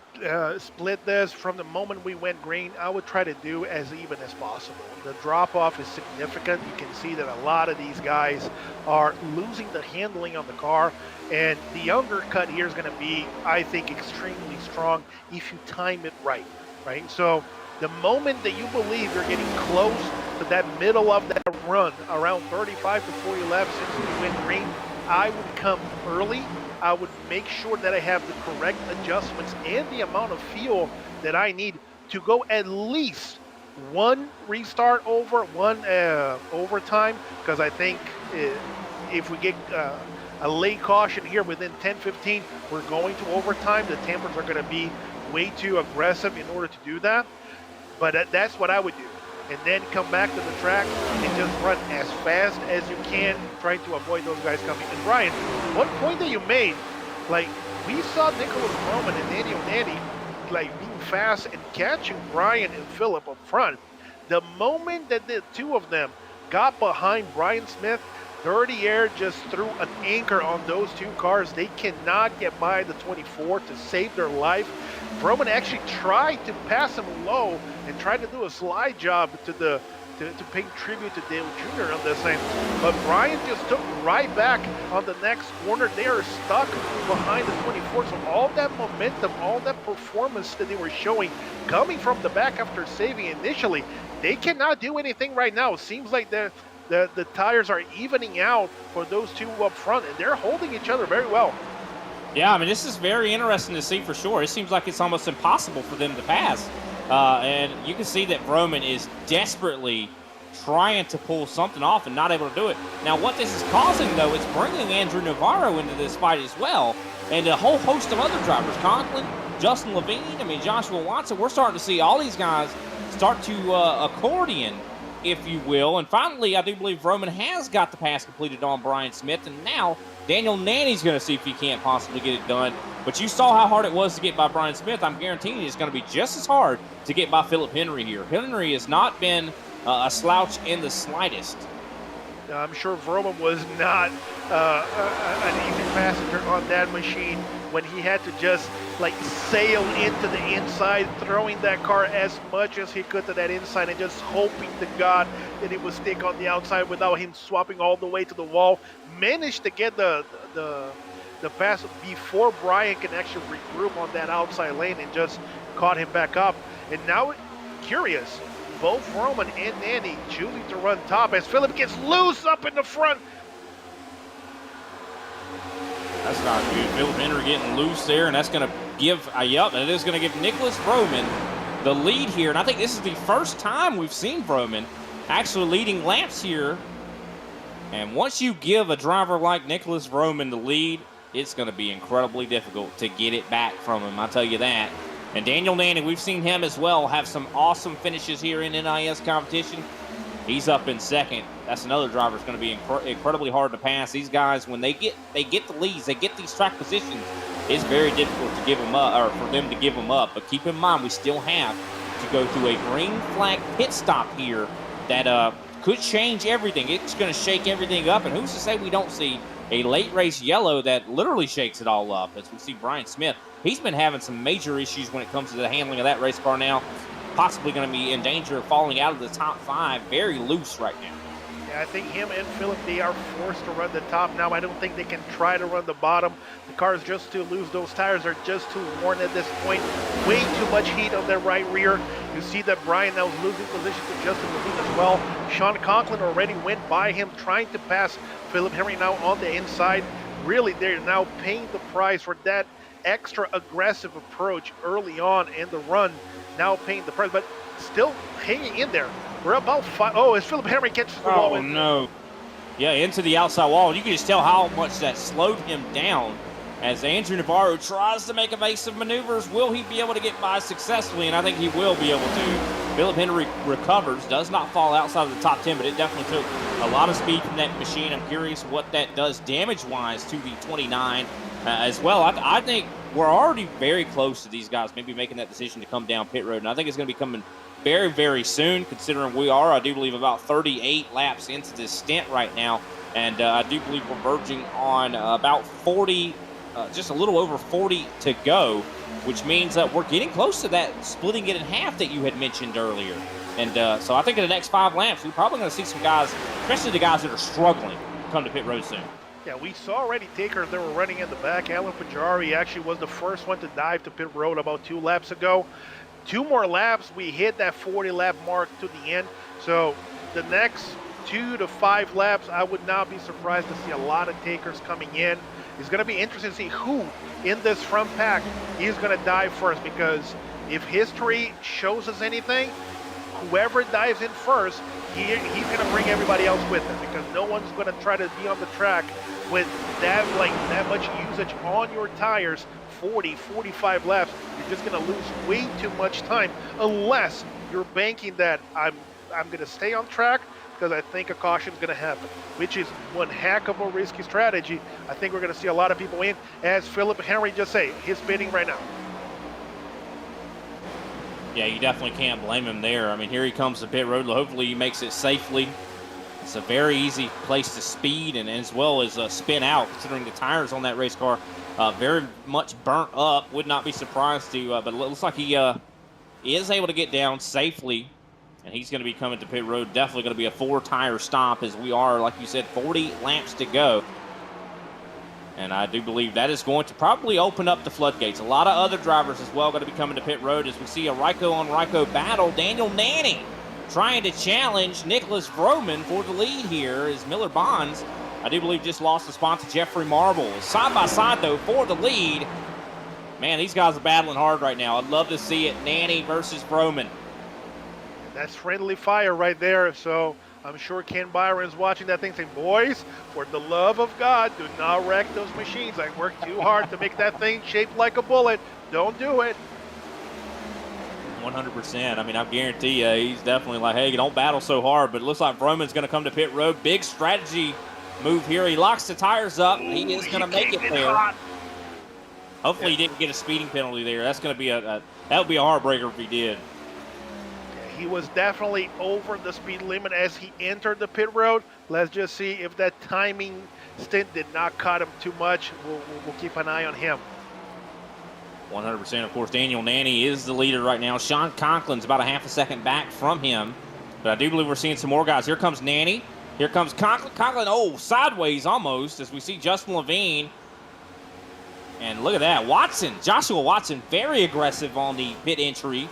split this from the moment we went green. I would try to do as even as possible. The drop-off is significant. You can see that a lot of these guys are losing the handling on the car, and the undercut here is going to be, I think, extremely strong if you time it right? So the moment that you believe you're getting close to that middle of that run, around 35 to 40 laps since we went green, I would come early. I would make sure that I have the correct adjustments and the amount of fuel that I need to go at least one restart over, one overtime, because I think if we get a late caution here within 10-15, we're going to overtime. The Tampers are going to be way too aggressive in order to do that. But that's what I would do. And then come back to the track and just run as fast as you can, trying to avoid those guys coming. And Brian, one point that you made, like, we saw Nicholas Roman and Daniel Nanny, like, being fast and catching Brian and Philip up front. The moment that the two of them got behind Brian Smith, Dirty Air just threw an anchor on those two cars. They cannot get by the 24 to save their life. Roman actually tried to pass him low and tried to do a slide job to pay tribute to Dale Jr. on this thing. But Brian just took right back on the next corner. They are stuck behind the 24. So all that momentum, all that performance that they were showing coming from the back after saving initially, they cannot do anything right now. It seems like the tires are evening out for those two up front, and they're holding each other very well. Yeah, I mean, this is very interesting to see for sure. It seems like it's almost impossible for them to pass. And you can see that Vroman is desperately trying to pull something off and not able to do it. Now, what this is causing, though, is bringing Andrew Navarro into this fight as well, and a whole host of other drivers. Conklin, Justin Levine, Joshua Watson. We're starting to see all these guys start to accordion, if you will. And finally, I do believe Vroman has got the pass completed on Brian Smith, and now Daniel Nanny's going to see if he can't possibly get it done. But you saw how hard it was to get by Brian Smith. I'm guaranteeing it's going to be just as hard to get by Philip Henry here. Henry has not been a slouch in the slightest. I'm sure Vroman was not an easy passenger on that machine when he had to just like sail into the inside, throwing that car as much as he could to that inside and just hoping to God that it would stick on the outside without him swapping all the way to the wall. Managed to get the the pass before Brian can actually regroup on that outside lane and just caught him back up. And now, curious, both Roman and Nanny choosing to run top as Philip gets loose up in the front. That's not good. Philip Henry getting loose there, and that's going to give, it is going to give Nicholas Vroman the lead here. And I think this is the first time we've seen Vroman actually leading laps here. And once you give a driver like Nicholas Vroman the lead, it's going to be incredibly difficult to get it back from him, I'll tell you that. And Daniel Nanny, we've seen him as well have some awesome finishes here in NIS competition. He's up in second. That's another driver that's going to be incredibly hard to pass. These guys, when they get the leads, they get these track positions, it's very difficult to give them up, or for them to give them up. But keep in mind, we still have to go through a green flag pit stop here that could change everything. It's going to shake everything up. And who's to say we don't see a late race yellow that literally shakes it all up? As we see Brian Smith, he's been having some major issues when it comes to the handling of that race car now. Possibly going to be in danger of falling out of the top 5, very loose right now. Yeah, I think him and Philip, they are forced to run the top now. I don't think they can try to run the bottom. The car is just too loose. Those tires are just too worn at this point. Way too much heat on their right rear. You see that Brian now is losing position to Justin Levine as well. Sean Conklin already went by him, trying to pass Philip Henry now on the inside. Really, they're now paying the price for that extra aggressive approach early on in the run. Now paying the price, but still hanging in there. We're about 5. Oh, as Philip Henry catches the ball. Oh, no. Yeah, into the outside wall. You can just tell how much that slowed him down as Andrew Navarro tries to make evasive maneuvers. Will he be able to get by successfully? And I think he will be able to. Philip Henry recovers, does not fall outside of the top 10, but it definitely took a lot of speed from that machine. I'm curious what that does damage-wise to the 29 as well. I think we're already very close to these guys maybe making that decision to come down pit road, and I think it's going to be coming very, very soon, considering we are, I do believe, about 38 laps into this stint right now, and I do believe we're verging on about 40, just a little over 40 to go, which means that we're getting close to that splitting it in half that you had mentioned earlier. And so I think in the next 5 laps, we're probably going to see some guys, especially the guys that are struggling, come to pit road soon. Yeah, we saw already takers that were running in the back. Alan Pajari actually was the first one to dive to pit road about 2 laps ago. 2 more laps, we hit that 40-lap mark to the end. So the next 2 to 5 laps, I would not be surprised to see a lot of takers coming in. It's going to be interesting to see who in this front pack is going to dive first, because if history shows us anything, whoever dives in first, he's going to bring everybody else with him, because no one's going to try to be on the track with that much usage on your tires. 40, 45 laps, you're just going to lose way too much time, unless you're banking that I'm going to stay on track because I think a caution is going to happen, which is one heck of a risky strategy. I think we're going to see a lot of people in, as Philip Henry just said, he's spinning right now. Yeah, you definitely can't blame him there. I mean, here he comes to pit road. Hopefully he makes it safely. It's a very easy place to speed and as well as spin out, considering the tires on that race car very much burnt up. Would not be surprised to, but it looks like he is able to get down safely, and he's going to be coming to pit road. Definitely going to be a 4-tire stop, as we are, like you said, 40 laps to go. And I do believe that is going to probably open up the floodgates. A lot of other drivers as well going to be coming to pit road as we see a Ryko-on-Ryko battle. Daniel Nanny trying to challenge Nicholas Vroman for the lead here as Miller Bonds, I do believe, just lost the spot to Jeffrey Marble. Side by side, though, for the lead. Man, these guys are battling hard right now. I'd love to see it. Nanny versus Vroman. That's friendly fire right there. So I'm sure Ken Byron's watching that thing saying, boys, for the love of God, do not wreck those machines. I worked too hard to make that thing shaped like a bullet. Don't do it. 100%. I mean, I guarantee you, he's definitely like, hey, don't battle so hard. But it looks like Vroman's going to come to pit road. Big strategy move here. He locks the tires up. He is going to make it there. Hot. Hopefully he didn't get a speeding penalty there. That's going to be that would be a heartbreaker if he did. He was definitely over the speed limit as he entered the pit road. Let's just see if that timing stint did not cut him too much. We'll keep an eye on him. 100%. Of course, Daniel Nanny is the leader right now. Sean Conklin's about a half a second back from him. But I do believe we're seeing some more guys. Here comes Nanny. Here comes Conklin. Conklin, sideways almost, as we see Justin Levine And look at that. Joshua Watson, very aggressive on the pit entry.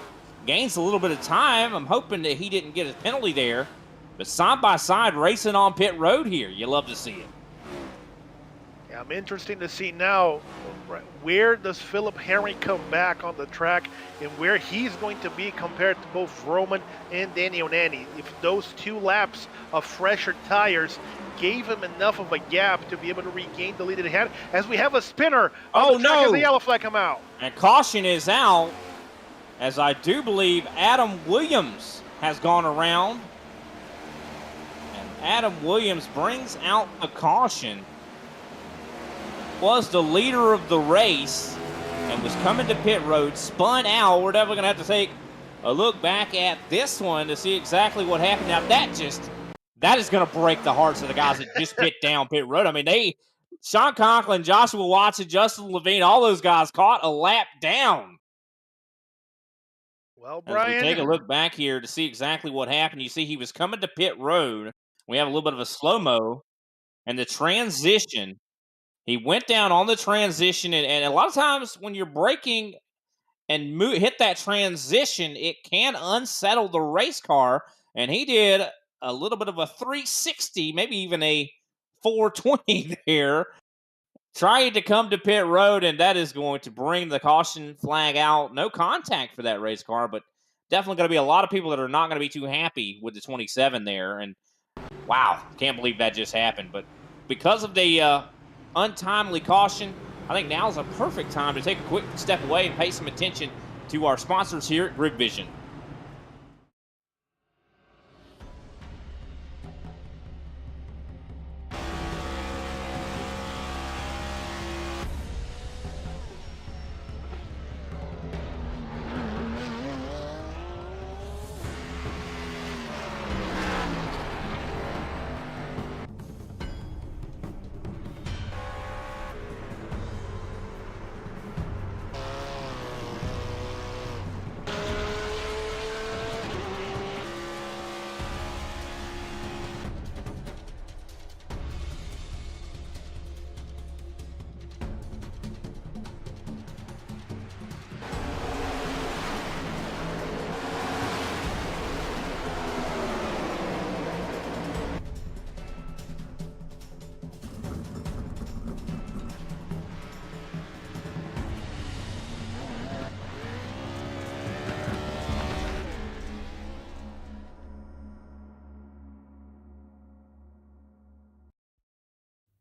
Gains a little bit of time. I'm hoping that he didn't get a penalty there. But side by side, racing on pit road here. You love to see it. Yeah, I'm interested to see now, where does Philip Henry come back on the track and where he's going to be compared to both Roman and Danny Onani. If those 2 laps of fresher tires gave him enough of a gap to be able to regain the lead that he had, as we have a spinner on the track as the yellow flag come out. And caution is out, as I do believe Adam Williams has gone around. And Adam Williams brings out the caution. Was the leader of the race and was coming to pit road, spun out. We're definitely going to have to take a look back at this one to see exactly what happened. Now, that is going to break the hearts of the guys that just pit down pit road. I mean, Sean Conklin, Joshua Watson, Justin Levine, all those guys caught a lap down. Well, Brian, as we take a look back here to see exactly what happened. You see he was coming to pit road. We have a little bit of a slow-mo. And the transition, he went down on the transition. And a lot of times when you're braking and hit that transition, it can unsettle the race car. And he did a little bit of a 360, maybe even a 420 there, trying to come to pit road, and that is going to bring the caution flag out. No contact for that race car, but definitely going to be a lot of people that are not going to be too happy with the 27 there. And wow, can't believe that just happened. But because of the untimely caution, I think now is a perfect time to take a quick step away and pay some attention to our sponsors here at GridVision.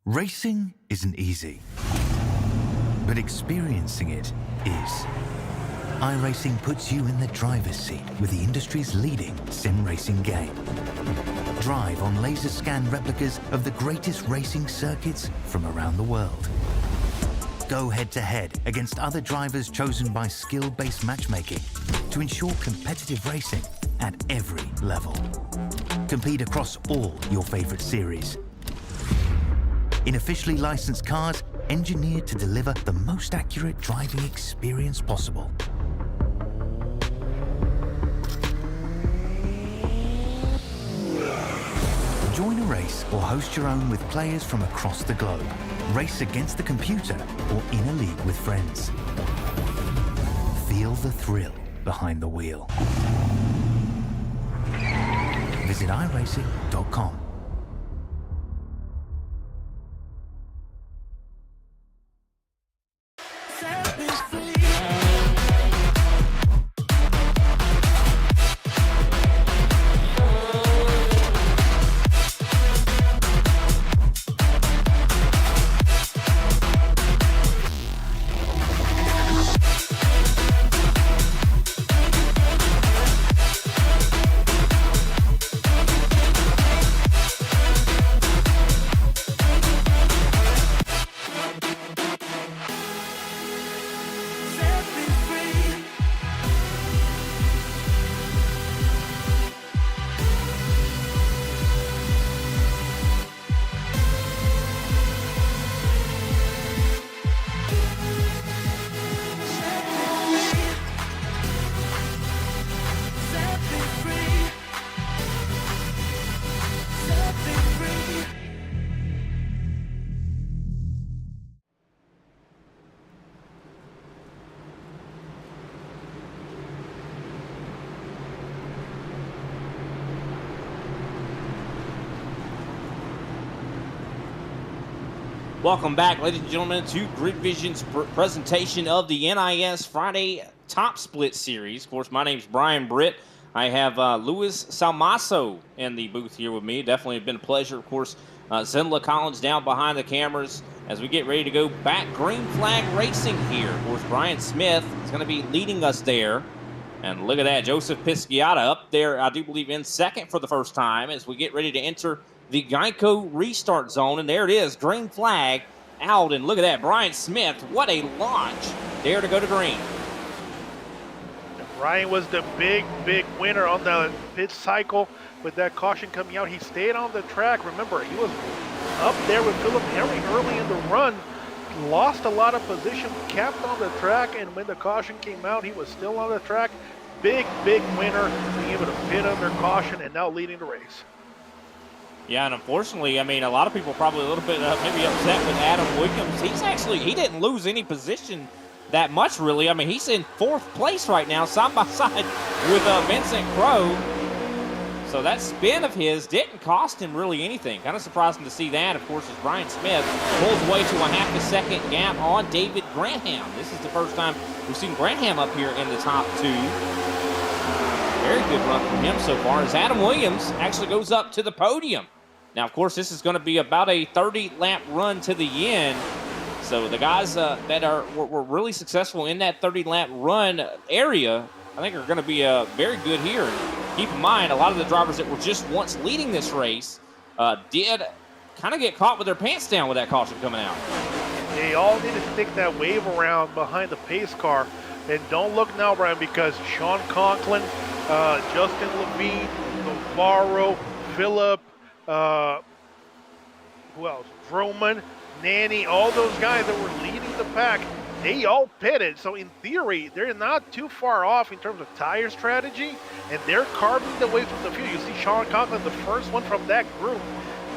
Racing isn't easy, but experiencing it is. iRacing puts you in the driver's seat with the industry's leading sim racing game. Drive on laser scan replicas of the greatest racing circuits from around the world. Go head-to-head against other drivers chosen by skill-based matchmaking to ensure competitive racing at every level. Compete across all your favorite series. In officially licensed cars, engineered to deliver the most accurate driving experience possible. Join a race or host your own with players from across the globe. Race against the computer or in a league with friends. Feel the thrill behind the wheel. Visit iRacing.com. Welcome back, ladies and gentlemen, to GridVision's presentation of the NIS Friday Top Split Series. Of course, my name's Brian Britt. I have Luis Salmaso in the booth here with me. Definitely been a pleasure. Of course, Zenla Collins down behind the cameras as we get ready to go back green flag racing here. Of course, Brian Smith is going to be leading us there. And look at that, Joseph Pisciata up there, I do believe, in second for the first time as we get ready to enter the Geico restart zone. And there it is, green flag out. And look at that, Brian Smith, what a launch there to go to green. Brian was the big winner on the pit cycle with that caution coming out. He stayed on the track. Remember, he was up there with Philip Henry early in the run. Lost a lot of position, kept on the track, and when the caution came out, he was still on the track. Big winner, being able to pit under caution and now leading the race. Yeah, and unfortunately, I mean, a lot of people probably a little bit maybe upset with Adam Williams. He didn't lose any position that much, really. I mean, he's in fourth place right now, side by side with Vincent Crowe. So that spin of his didn't cost him really anything. Kind of surprising to see that. Of course, as Brian Smith pulls away to a half-a-second gap on David Granham. This is the first time we've seen Granham up here in the top two. Very good run from him so far as Adam Williams actually goes up to the podium. Now, of course, this is going to be about a 30-lap run to the end. So the guys that were really successful in that 30-lap run area, I think are going to be very good here. Keep in mind, a lot of the drivers that were just once leading this race did kind of get caught with their pants down with that caution coming out. They all need to stick that wave around behind the pace car. And don't look now, Brian, because Sean Conklin, Justin Levine, Navarro, Phillip, who else? Vroman, Nanny, all those guys that were leading the pack, they all pitted. So in theory, they're not too far off in terms of tire strategy, and they're carving the way from the field. You see Sean Conklin, the first one from that group,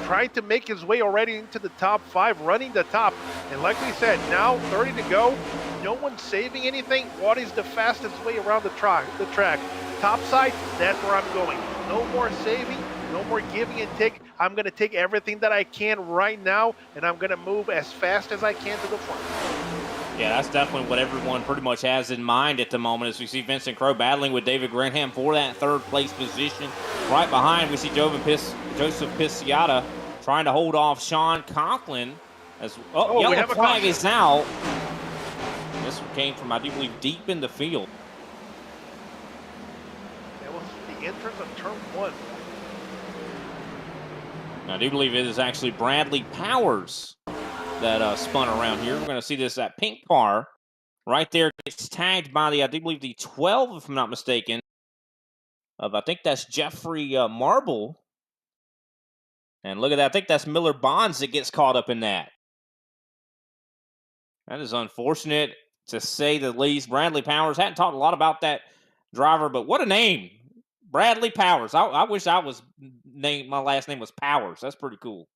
trying to make his way already into the top five, running the top. And like we said, now 30 to go, no one's saving anything. What is the fastest way around the track? Top side, that's where I'm going. No more saving, no more giving and take. I'm going to take everything that I can right now, and I'm going to move as fast as I can to the front. Yeah, that's definitely what everyone pretty much has in mind at the moment as we see Vincent Crowe battling with David Granham for that third-place position. Right behind, we see Joseph Pisciata trying to hold off Sean Conklin. Yellow flag is out. This one came from, I do believe, deep in the field. That was the entrance of turn one. I do believe it is actually Bradley Powers that spun around here. We're going to see this, that pink car right there gets tagged by I do believe the 12, if I'm not mistaken, of I think that's Jeffrey Marble. And look at that. I think that's Miller Bonds that gets caught up in that. That is unfortunate, to say the least. Bradley Powers, hadn't talked a lot about that driver, but what a name. Bradley Powers. I wish I was named, my last name was Powers. That's pretty cool.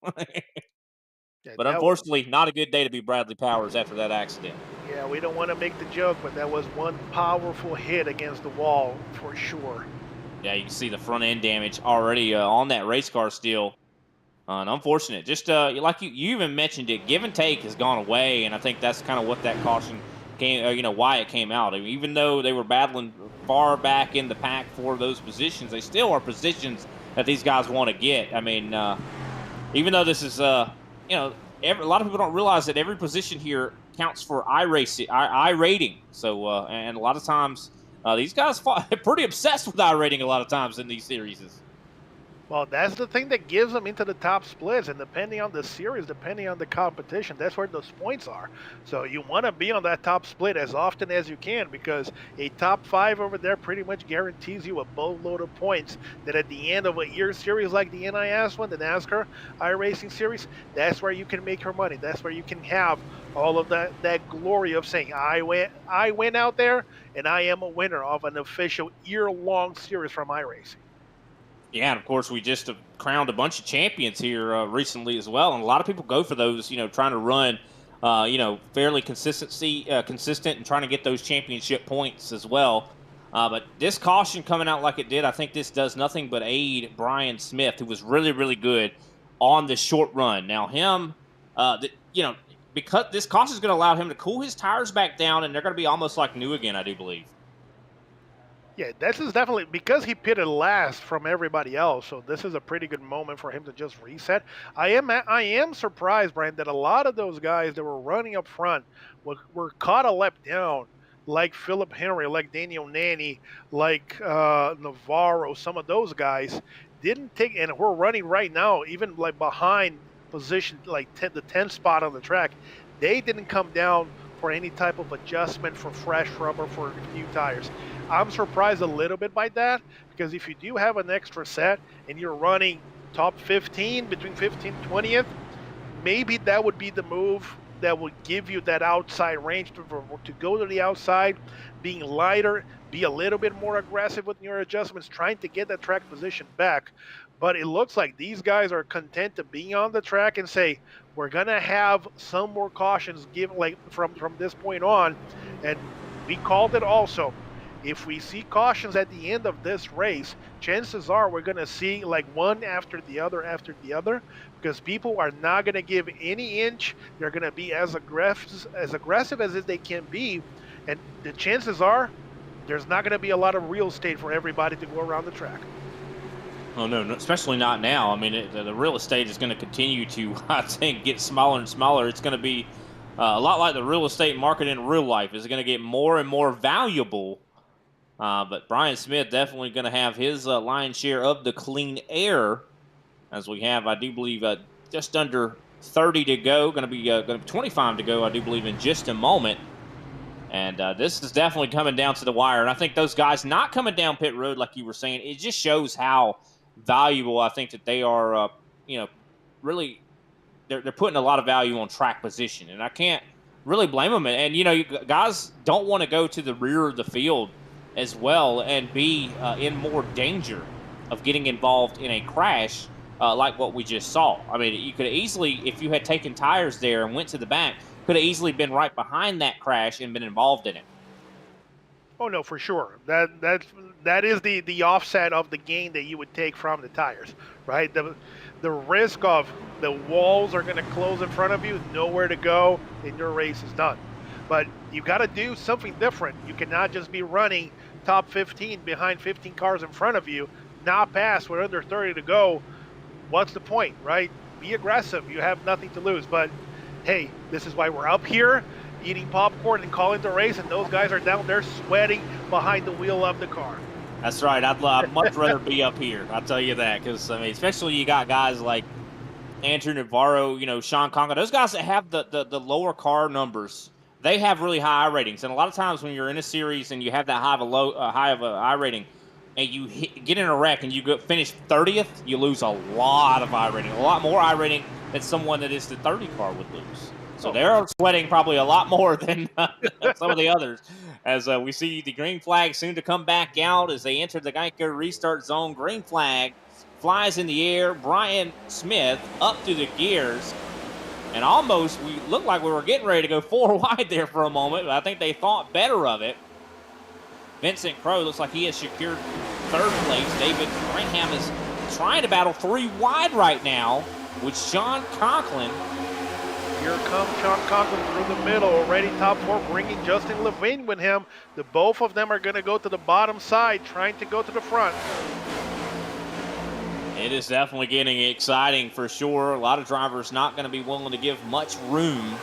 But unfortunately, not a good day to be Bradley Powers after that accident. Yeah, we don't want to make the joke, but that was one powerful hit against the wall for sure. Yeah, you can see the front end damage already on that race car still. And unfortunate. Just like you even mentioned it, give and take has gone away, and I think that's kind of what that caution came, why it came out. I mean, even though they were battling far back in the pack for those positions, they still are positions that these guys want to get. I mean, even though this is, a lot of people don't realize that every position here counts for iRacing. So, and a lot of times, these guys pretty obsessed with iRating a lot of times in these series. Well, that's the thing that gives them into the top splits, and depending on the series, depending on the competition, that's where those points are. So you want to be on that top split as often as you can, because a top five over there pretty much guarantees you a boatload of points that at the end of a year series like the NIS one, the NASCAR iRacing series, that's where you can make your money. That's where you can have all of that glory of saying, I went out there and I am a winner of an official year-long series from iRacing. Yeah, and of course, we just crowned a bunch of champions here recently as well. And a lot of people go for those, trying to run, fairly consistent and trying to get those championship points as well. But this caution coming out like it did, I think this does nothing but aid Brian Smith, who was really, really good on the short run. Now, him, because this caution is going to allow him to cool his tires back down, and they're going to be almost like new again, I do believe. Yeah, this is definitely because he pitted last from everybody else. So this is a pretty good moment for him to just reset. I am surprised, Brian, that a lot of those guys that were running up front were caught a lap down, like Philip Henry, like Daniel Nanny, like Navarro. Some of those guys didn't take, and we're running right now, even like behind position, like the 10th spot on the track. They didn't come down for any type of adjustment for fresh rubber for new tires. I'm surprised a little bit by that, because if you do have an extra set and you're running top 15, between 15 and 20th, maybe that would be the move that would give you that outside range to go to the outside, being lighter, be a little bit more aggressive with your adjustments, trying to get that track position back. But it looks like these guys are content to be on the track and say, we're going to have some more cautions given, like from this point on. And we called it also. If we see cautions at the end of this race, chances are we're going to see like one after the other, because people are not going to give any inch. They're going to be as aggressive as they can be. And the chances are there's not going to be a lot of real estate for everybody to go around the track. Oh, no, especially not now. I mean, the real estate is going to continue to, I think, get smaller and smaller. It's going to be a lot like the real estate market in real life. It's going to get more and more valuable. But Brian Smith definitely going to have his lion's share of the clean air, as we have, I do believe, just under 30 to go. Going to be 25 to go, I do believe, in just a moment. And this is definitely coming down to the wire. And I think those guys not coming down pit road, like you were saying, it just shows how valuable I think that they are, really, they're putting a lot of value on track position. And I can't really blame them. And, guys don't want to go to the rear of the field as well and be in more danger of getting involved in a crash like what we just saw. I mean, you could easily, if you had taken tires there and went to the back, could have easily been right behind that crash and been involved in it. Oh no, for sure. That is the offset of the gain that you would take from the tires, right? The risk of the walls are going to close in front of you, nowhere to go, and your race is done. But you got to do something different. You cannot just be running top 15 behind 15 cars in front of you, not pass with under 30 to go. What's the point, right? Be aggressive. You have nothing to lose. But hey, this is why we're up here eating popcorn and calling the race, and those guys are down there sweating behind the wheel of the car. That's right. I'd much rather be up here. I'll tell you that, because I mean, especially you got guys like Andrew Navarro, Sean Conga, those guys that have the lower car numbers. They have really high ratings, and a lot of times when you're in a series and you have that high of a I rating, and you get in a wreck and you finish 30th, you lose a lot of I rating, a lot more I rating than someone that is the 30 car would lose. So they're sweating probably a lot more than some of the others. As we see the green flag soon to come back out as they enter the Geico restart zone. Green flag flies in the air. Brian Smith up through the gears. And almost, we looked like we were getting ready to go 4 wide there for a moment, but I think they thought better of it. Vincent Crowe looks like he has secured 3rd place. David Graham is trying to battle 3 wide right now with Sean Conklin. Here comes Sean Conklin through the middle, already top 4, bringing Justin Levine with him. Both of them are going to go to the bottom side, trying to go to the front. It is definitely getting exciting for sure. A lot of drivers not going to be willing to give much room.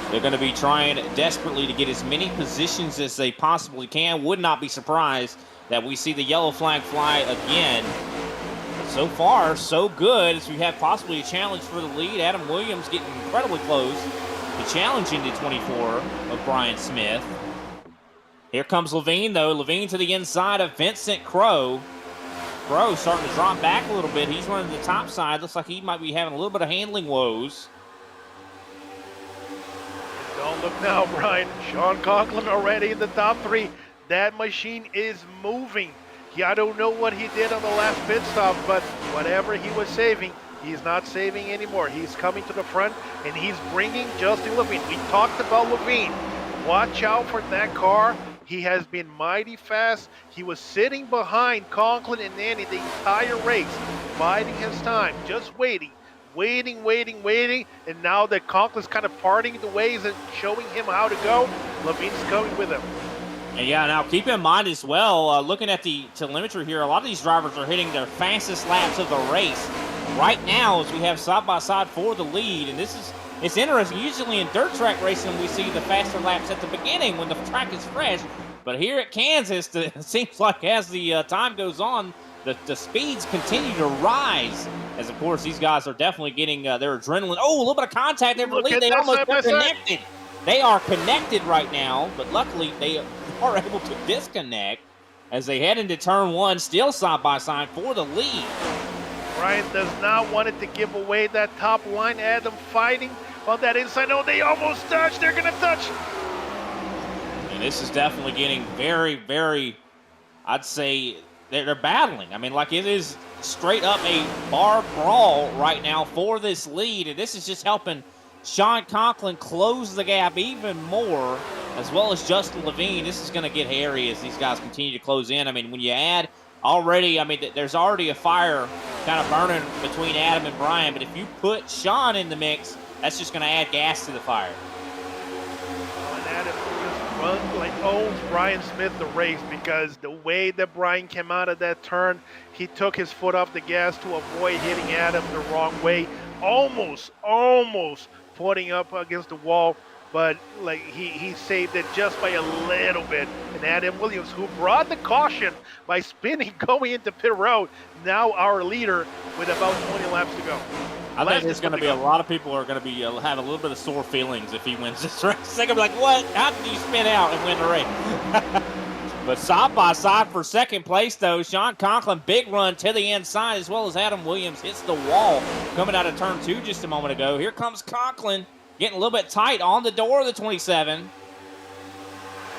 They're going to be trying desperately to get as many positions as they possibly can. Would not be surprised that we see the yellow flag fly again. So far, so good, as we have possibly a challenge for the lead. Adam Williams getting incredibly close to challenging the 24 of Brian Smith. Here comes Levine, though. Levine to the inside of Vincent Crowe. Crowe starting to drop back a little bit. He's running the top side. Looks like he might be having a little bit of handling woes. Don't look now, Brian. Sean Conklin already in the top 3. That machine is moving. I don't know what he did on the last pit stop, but whatever he was saving, he's not saving anymore. He's coming to the front, and he's bringing Justin Levine. We talked about Levine. Watch out for that car. He has been mighty fast. He was sitting behind Conklin and Nanny the entire race, biding his time, just waiting. waiting, and now that Conklin's kind of parting the ways and showing him how to go, Levine's going with him. And yeah, now keep in mind as well, looking at the telemetry here, a lot of these drivers are hitting their fastest laps of the race right now as we have side-by-side for the lead. And it's interesting. Usually in dirt track racing, we see the faster laps at the beginning when the track is fresh. But here at Kansas, it seems like as the time goes on, the speeds continue to rise. As, of course, these guys are definitely getting their adrenaline. Oh, a little bit of contact there for the lead. They almost got connected. They are connected right now, but luckily they are able to disconnect as they head into turn one, still side-by-side for the lead. Brian does not want it to give away that top line. Adam fighting on that inside. Oh, they almost touched. They're going to touch. And this is definitely getting very, very, I'd say, they're battling. I mean, like it is straight up a bar brawl right now for this lead. And this is just helping Sean Conklin close the gap even more, as well as Justin Levine. This is going to get hairy as these guys continue to close in. I mean, when you add already, I mean, there's already a fire kind of burning between Adam and Brian, but if you put Sean in the mix, that's just going to add gas to the fire. And Adam just runs like owns Brian Smith the race, because the way that Brian came out of that turn, he took his foot off the gas to avoid hitting Adam the wrong way. Almost putting up against the wall, but like he saved it just by a little bit. And Adam Williams, who brought the caution by spinning going into pit road, now our leader with about 20 laps to go. I think there's going to be a lot of people are going to be have a little bit of sore feelings if he wins this race. They're going to be like, what? How did you spin out and win the race? But side by side for second place, though, Sean Conklin, big run to the inside, as well as Adam Williams hits the wall coming out of turn 2 just a moment ago. Here comes Conklin, getting a little bit tight on the door of the 27.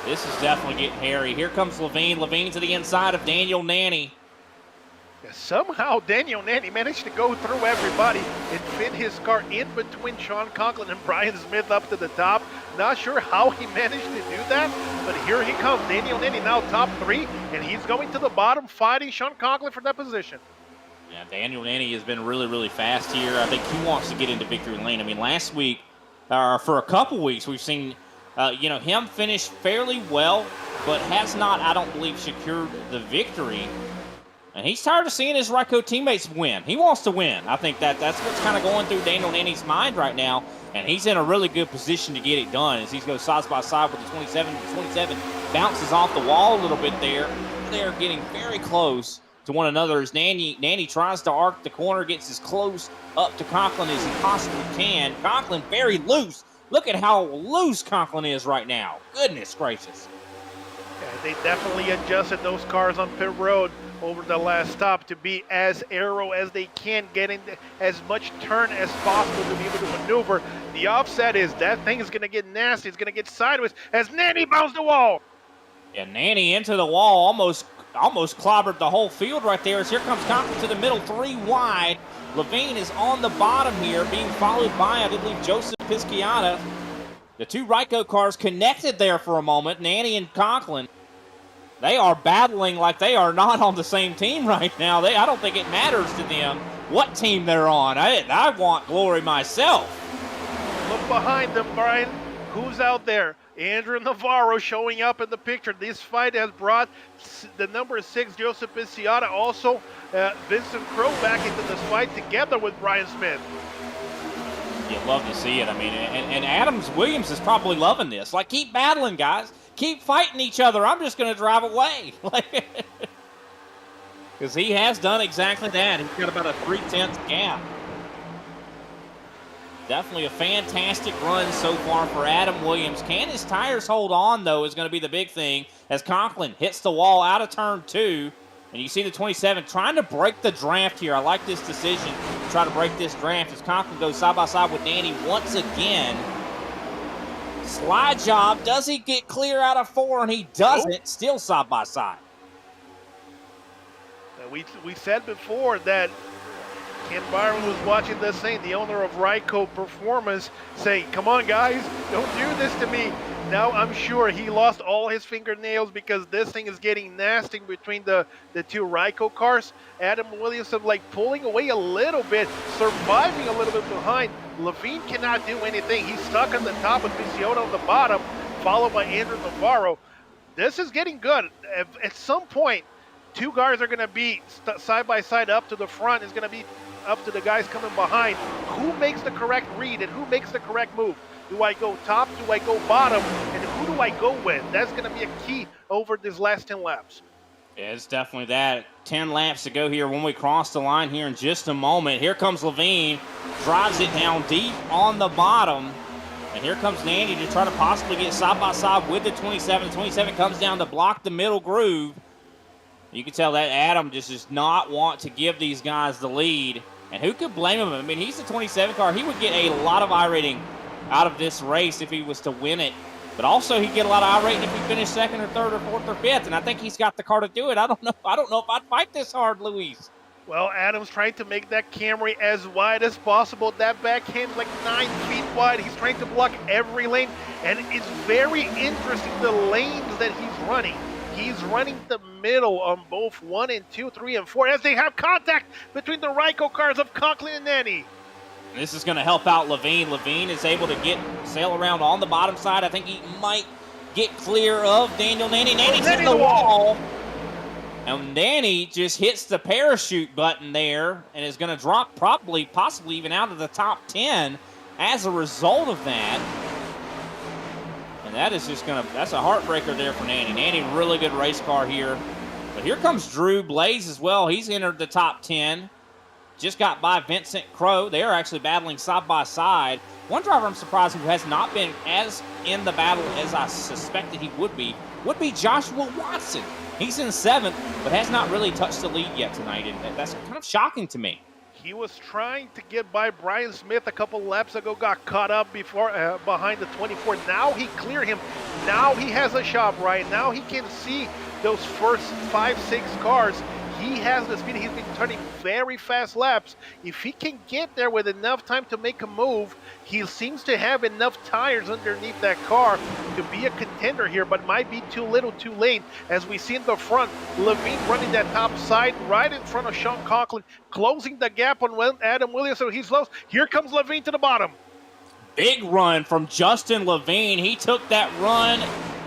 This is definitely getting hairy. Here comes Levine. Levine to the inside of Daniel Nanny. Somehow Daniel Nanny managed to go through everybody and fit his car in between Sean Conklin and Brian Smith up to the top. Not sure how he managed to do that, but here he comes. Daniel Nanny now top 3, and he's going to the bottom, fighting Sean Conklin for that position. Yeah, Daniel Nanny has been really, really fast here. I think he wants to get into victory lane. I mean, last week, for a couple weeks, we've seen him finish fairly well, but has not, I don't believe, secured the victory. And he's tired of seeing his Ryko teammates win. He wants to win. I think that's what's kind of going through Daniel Nanny's mind right now. And he's in a really good position to get it done as he goes side by side with the 27. The 27 bounces off the wall a little bit there. They're getting very close to one another as Nanny tries to arc the corner, gets as close up to Conklin as he possibly can. Conklin very loose. Look at how loose Conklin is right now. Goodness gracious. Yeah, they definitely adjusted those cars on pit road over the last stop to be as aero as they can, getting as much turn as possible to be able to maneuver. The offset is that thing is going to get nasty. It's going to get sideways as Nanny bounced the wall. Yeah, Nanny into the wall, almost clobbered the whole field right there. As here comes Conklin to the middle, 3 wide. Levine is on the bottom here, being followed by, I believe, Joseph Pisciata. The 2 Ryko cars connected there for a moment, Nanny and Conklin. They are battling like they are not on the same team right now. I don't think it matters to them what team they're on. I want glory myself. Look behind them, Brian. Who's out there? Andrew Navarro showing up in the picture. This fight has brought the number 6, Joseph Pisciata, also Vincent Crowe back into this fight together with Brian Smith. You love to see it. I mean, and Adams Williams is probably loving this. Like, keep battling, guys. Keep fighting each other. I'm just going to drive away. Because he has done exactly that. He's got about a 3/10 gap. Definitely a fantastic run so far for Adam Williams. Can his tires hold on, though, is going to be the big thing as Conklin hits the wall out of turn 2. And you see the 27 trying to break the draft here. I like this decision to try to break this draft as Conklin goes side by side with Nanny once again. Slide job. Does he get clear out of 4? And he doesn't. Nope. Still side by side. We said before that Ken Byron was watching this thing, the owner of Ryko Performance, saying, come on, guys, don't do this to me. Now I'm sure he lost all his fingernails because this thing is getting nasty between the two Ryko cars. Adam Williamson like pulling away a little bit, surviving a little bit behind. Levine cannot do anything. He's stuck on the top with Viciota on the bottom, followed by Andrew Navarro. This is getting good. At some point, two cars are going to be side by side up to the front. Is going to be up to the guys coming behind. Who makes the correct read and who makes the correct move? Do I go top? Do I go bottom? And who do I go with? That's going to be a key over these last 10 laps. Yeah, it's definitely that. 10 laps to go here when we cross the line here in just a moment. Here comes Levine, drives it down deep on the bottom. And here comes Nanny to try to possibly get side by side with the 27. 27 comes down to block the middle groove. You can tell that Adam just does not want to give these guys the lead. And who could blame him? I mean, he's the 27 car. He would get a lot of iRating out of this race if he was to win it. But also he'd get a lot of iRating if he finished second or third or fourth or fifth. And I think he's got the car to do it. I don't know if I'd fight this hard, Luis. Well, Adam's trying to make that Camry as wide as possible. That backhand's like 9 feet wide. He's trying to block every lane. And it's very interesting the lanes that he's running. He's running the middle on both 1 and 2, 3 and 4 as they have contact between the Ryko cars of Conklin and Nanny. This is going to help out Levine. Levine is able to sail around on the bottom side. I think he might get clear of Daniel Nanny. Nanny's hitting the wall. And Nanny just hits the parachute button there and is going to drop possibly even out of the top 10 as a result of that. And that is just that's a heartbreaker there for Nanny. Nanny, really good race car here. But here comes Drew Blaze as well. He's entered the top 10. Just got by Vincent Crow. They are actually battling side by side. One driver I'm surprised who has not been as in the battle as I suspected he would be Joshua Watson. He's in 7th, but has not really touched the lead yet tonight, and that's kind of shocking to me. He was trying to get by Brian Smith a couple laps ago, got caught up behind the 24. Now he cleared him. Now he has a shot, Brian. Now he can see those first 5, 6 cars. He has the speed. He's been turning very fast laps. If he can get there with enough time to make a move, he seems to have enough tires underneath that car to be a contender here, but might be too little too late. As we see in the front, Levine running that top side right in front of Sean Conklin, closing the gap on Adam Williams, so he's low. Here comes Levine to the bottom. Big run from Justin Levine. He took that run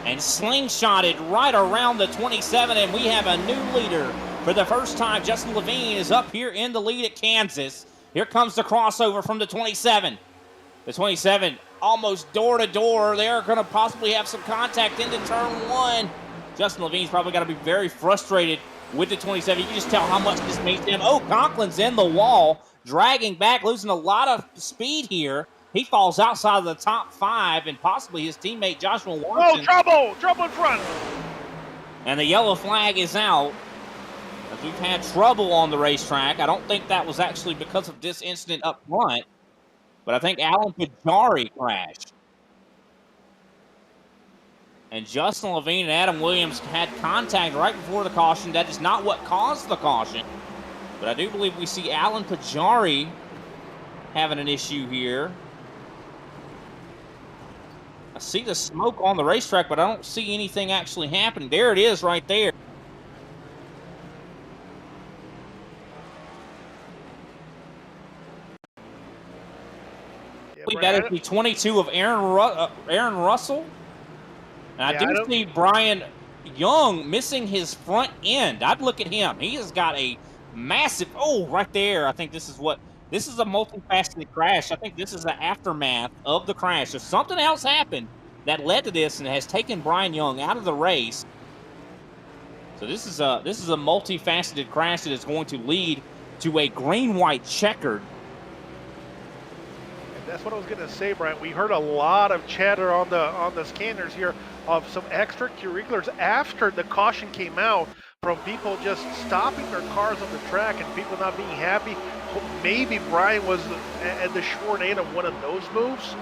and slingshotted right around the 27, and we have a new leader. For the first time, Justin Levine is up here in the lead at Kansas. Here comes the crossover from the 27. The 27 almost door to door. They're going to possibly have some contact into turn 1. Justin Levine's probably got to be very frustrated with the 27. You can just tell how much this means to him. Oh, Conklin's in the wall, dragging back, losing a lot of speed here. He falls outside of the top 5, and possibly his teammate Joshua Watson. Oh, trouble! Trouble in front! And the yellow flag is out. As we've had trouble on the racetrack. I don't think that was actually because of this incident up front, but I think Alan Pajari crashed. And Justin Levine and Adam Williams had contact right before the caution. That is not what caused the caution, but I do believe we see Alan Pajari having an issue here. I see the smoke on the racetrack, but I don't see anything actually happening. There it is right there. That is the 22 of Aaron Russell. And I do see Brian Young missing his front end. I'd look at him. He has got a massive, right there. I think this is a multifaceted crash. I think this is the aftermath of the crash. If something else happened that led to this and has taken Brian Young out of the race. So this is a multifaceted crash that is going to lead to a green-white checkered. That's what I was going to say, Brian. We heard a lot of chatter on the scanners here of some extracurriculars after the caution came out from people just stopping their cars on the track and people not being happy. Maybe Brian was at the short end of one of those moves.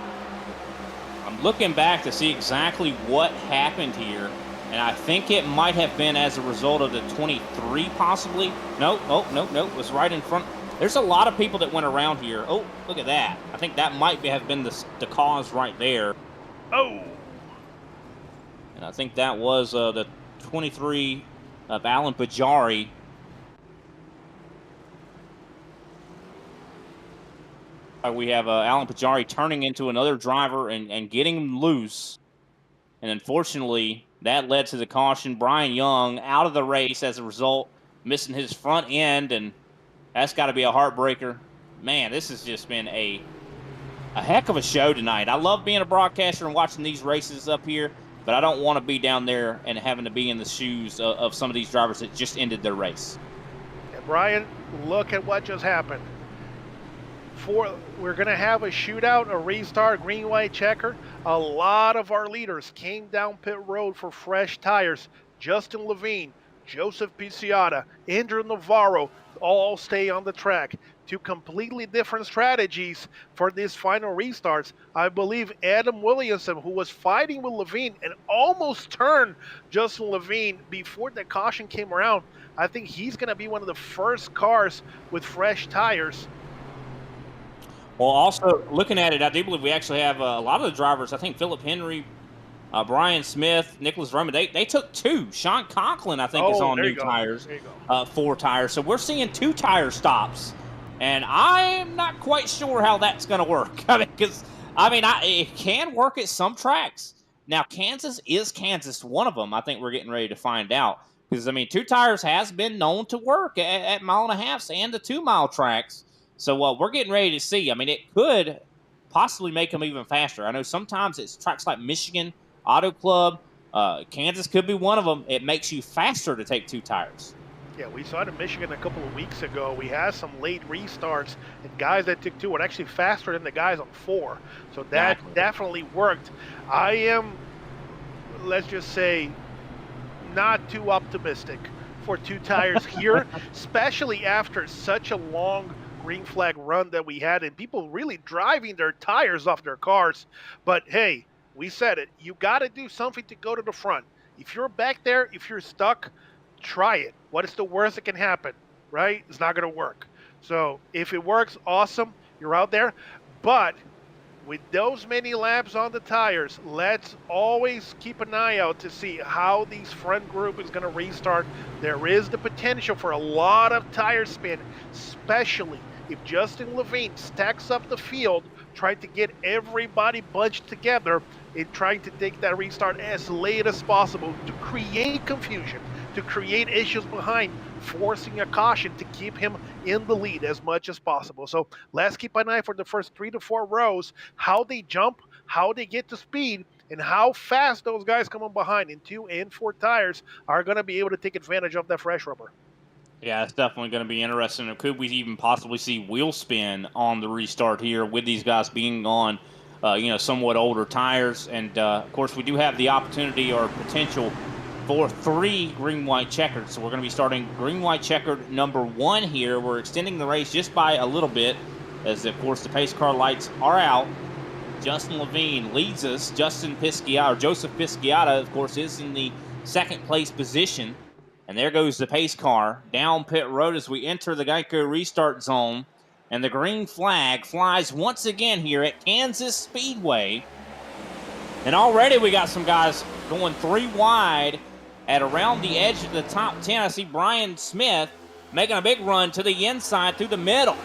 I'm looking back to see exactly what happened here, and I think it might have been as a result of the 23 possibly. No, it was right in front. There's a lot of people that went around here. Oh, look at that. I think that might have been the cause right there. Oh. And I think that was the 23 of Alan Bajari. We have Alan Pajari turning into another driver and getting him loose. And unfortunately, that led to the caution. Brian Young out of the race as a result, missing his front end, and that's got to be a heartbreaker. Man, this has just been a heck of a show tonight. I love being a broadcaster and watching these races up here, but I don't want to be down there and having to be in the shoes of some of these drivers that just ended their race. And Brian, look at what just happened. We're going to have a shootout, a restart, green, white checker. A lot of our leaders came down pit road for fresh tires. Justin Levine, Joseph Picciata, Andrew Navarro all stay on the track. Two completely different strategies for these final restarts. I believe Adam Williamson, who was fighting with Levine and almost turned Justin Levine before the caution came around, I think he's going to be one of the first cars with fresh tires. Well, also looking at it, I do believe we actually have a lot of the drivers. I think Philip Henry, Brian Smith, Nicholas Roman, they took two. Sean Conklin, I think, is on new tires, 4 tires. So we're seeing 2 tire stops, and I'm not quite sure how that's going to work. Because it can work at some tracks. Now, Kansas is Kansas, one of them. I think we're getting ready to find out. Because 2 tires has been known to work at 1.5 miles and the 2-mile tracks. So we're getting ready to see. It could possibly make them even faster. I know sometimes it's tracks like Michigan Auto Club. Kansas could be one of them. It makes you faster to take 2 tires. Yeah, we saw it in Michigan a couple of weeks ago. We had some late restarts, and guys that took 2 were actually faster than the guys on 4. So that definitely worked. I am, let's just say, not too optimistic for 2 tires here, especially after such a long green flag run that we had and people really driving their tires off their cars. But hey, we said it. You got to do something to go to the front. If you're back there, if you're stuck, try it. What is the worst that can happen, right? It's not going to work. So if it works, awesome. You're out there. But with those many laps on the tires, let's always keep an eye out to see how these front group is going to restart. There is the potential for a lot of tire spin, especially if Justin Levine stacks up the field, trying to get everybody bunched together and trying to take that restart as late as possible to create confusion, to create issues behind, forcing a caution to keep him in the lead as much as possible. So let's keep an eye for the first 3 to 4 rows, how they jump, how they get to speed, and how fast those guys coming behind in 2 and 4 tires are going to be able to take advantage of that fresh rubber. Yeah, it's definitely going to be interesting. Could we even possibly see wheel spin on the restart here with these guys being on, somewhat older tires? And, of course, we do have the opportunity or potential for 3 green-white checkered. So we're going to be starting green-white checkered number 1 here. We're extending the race just by a little bit as, of course, the pace car lights are out. Justin Levine leads us. Joseph Pisciata, of course, is in the second place position. And there goes the pace car down pit road as we enter the Geico restart zone. And the green flag flies once again here at Kansas Speedway. And already we got some guys going 3 wide at around the edge of the top 10. I see Brian Smith making a big run to the inside through the middle.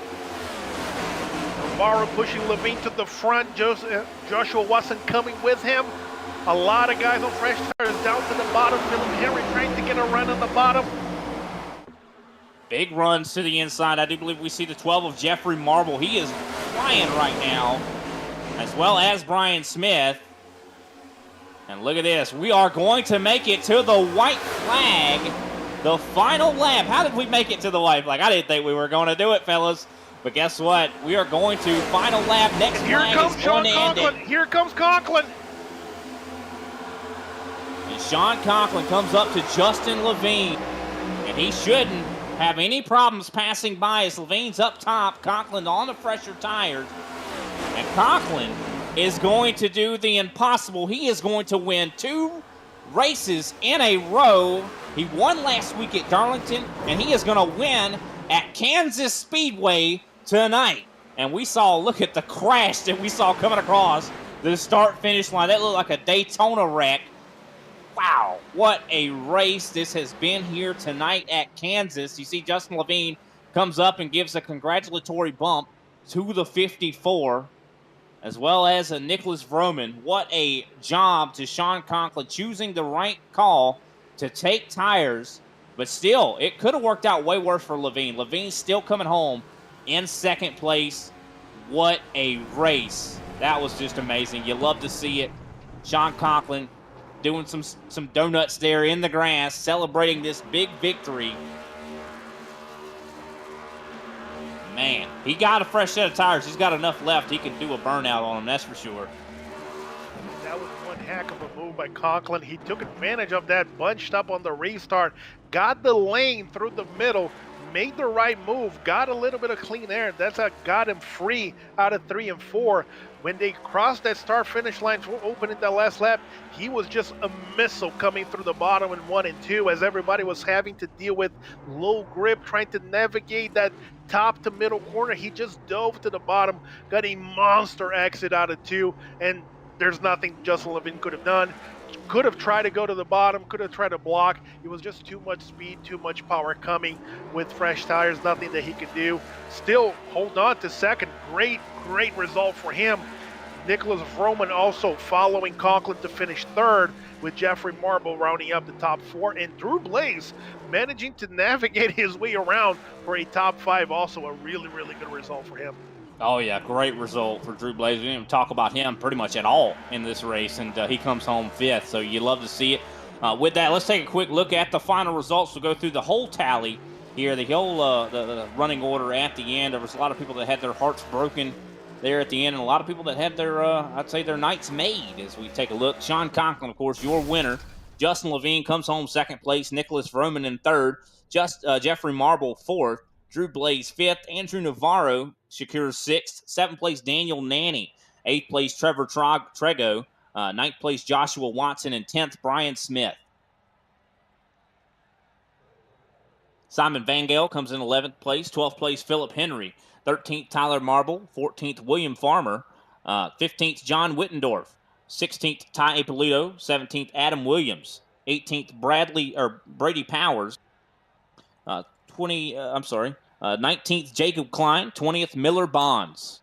Navarro pushing Levine to the front. Joshua Watson coming with him. A lot of guys on fresh tires down to the bottom. Philip Henry trying to get a run on the bottom. Big runs to the inside. I do believe we see the 12 of Jeffrey Marble. He is flying right now, as well as Brian Smith. And look at this. We are going to make it to the white flag, the final lap. How did we make it to the white flag? I didn't think we were going to do it, fellas. But guess what? We are going to final lap. Next flag is going to end it. Here comes Conklin. And Sean Conklin comes up to Justin Levine. And he shouldn't have any problems passing by as Levine's up top. Conklin on the fresher tires. And Conklin is going to do the impossible. He is going to win 2 races in a row. He won last week at Darlington, and he is going to win at Kansas Speedway tonight. And we saw, look at the crash that we saw coming across the start-finish line. That looked like a Daytona wreck. Wow, what a race this has been here tonight at Kansas. You see Justin Levine comes up and gives a congratulatory bump to the 54, as well as a Nicholas Vroman. What a job to Sean Conklin choosing the right call to take tires, but still, it could have worked out way worse for Levine. Levine's still coming home in second place. What a race. That was just amazing. You love to see it. Sean Conklin doing some donuts there in the grass, celebrating this big victory. Man, he got a fresh set of tires. He's got enough left. He can do a burnout on them, that's for sure. That was one heck of a move by Conklin. He took advantage of that, bunched up on the restart, got the lane through the middle, made the right move, got a little bit of clean air. That's what got him free out of 3 and 4. When they crossed that start-finish line for opening that last lap, he was just a missile coming through the bottom in 1 and 2 as everybody was having to deal with low grip, trying to navigate that top to middle corner. He just dove to the bottom, got a monster exit out of 2, and there's nothing Justin Levine could have done. Could have tried to go to the bottom, could have tried to block. It was just too much speed, too much power coming with fresh tires, nothing that he could do. Still hold on to second. Great result for him. Nicholas Vroman also following Conklin to finish third, with Jeffrey Marble rounding up the top 4, and Drew Blaze managing to navigate his way around for a top 5. Also a really good result for him. Oh, yeah, great result for Drew Blaze. We didn't even talk about him pretty much at all in this race, and he comes home 5th, so you love to see it. With that, let's take a quick look at the final results. We'll go through the whole tally here, the whole the running order at the end. There was a lot of people that had their hearts broken there at the end, and a lot of people that had their, I'd say, their nights made as we take a look. Sean Conklin, of course, your winner. Justin Levine comes home 2nd place. Nicholas Vroman in 3rd. Jeffrey Marble 4th. Drew Blaze 5th. Andrew Navarro secures 6th. 7th place, Daniel Nanny. 8th place, Trevor Trego. 9th place, Joshua Watson. And 10th, Brian Smith. Simon Vangale comes in 11th place. 12th place, Philip Henry. 13th, Tyler Marble. 14th, William Farmer. 15th, John Wittendorf. 16th, Ty Ippolito. 17th, Adam Williams. 18th, Brady Powers. 19th, Jacob Klein. 20th, Miller Bonds.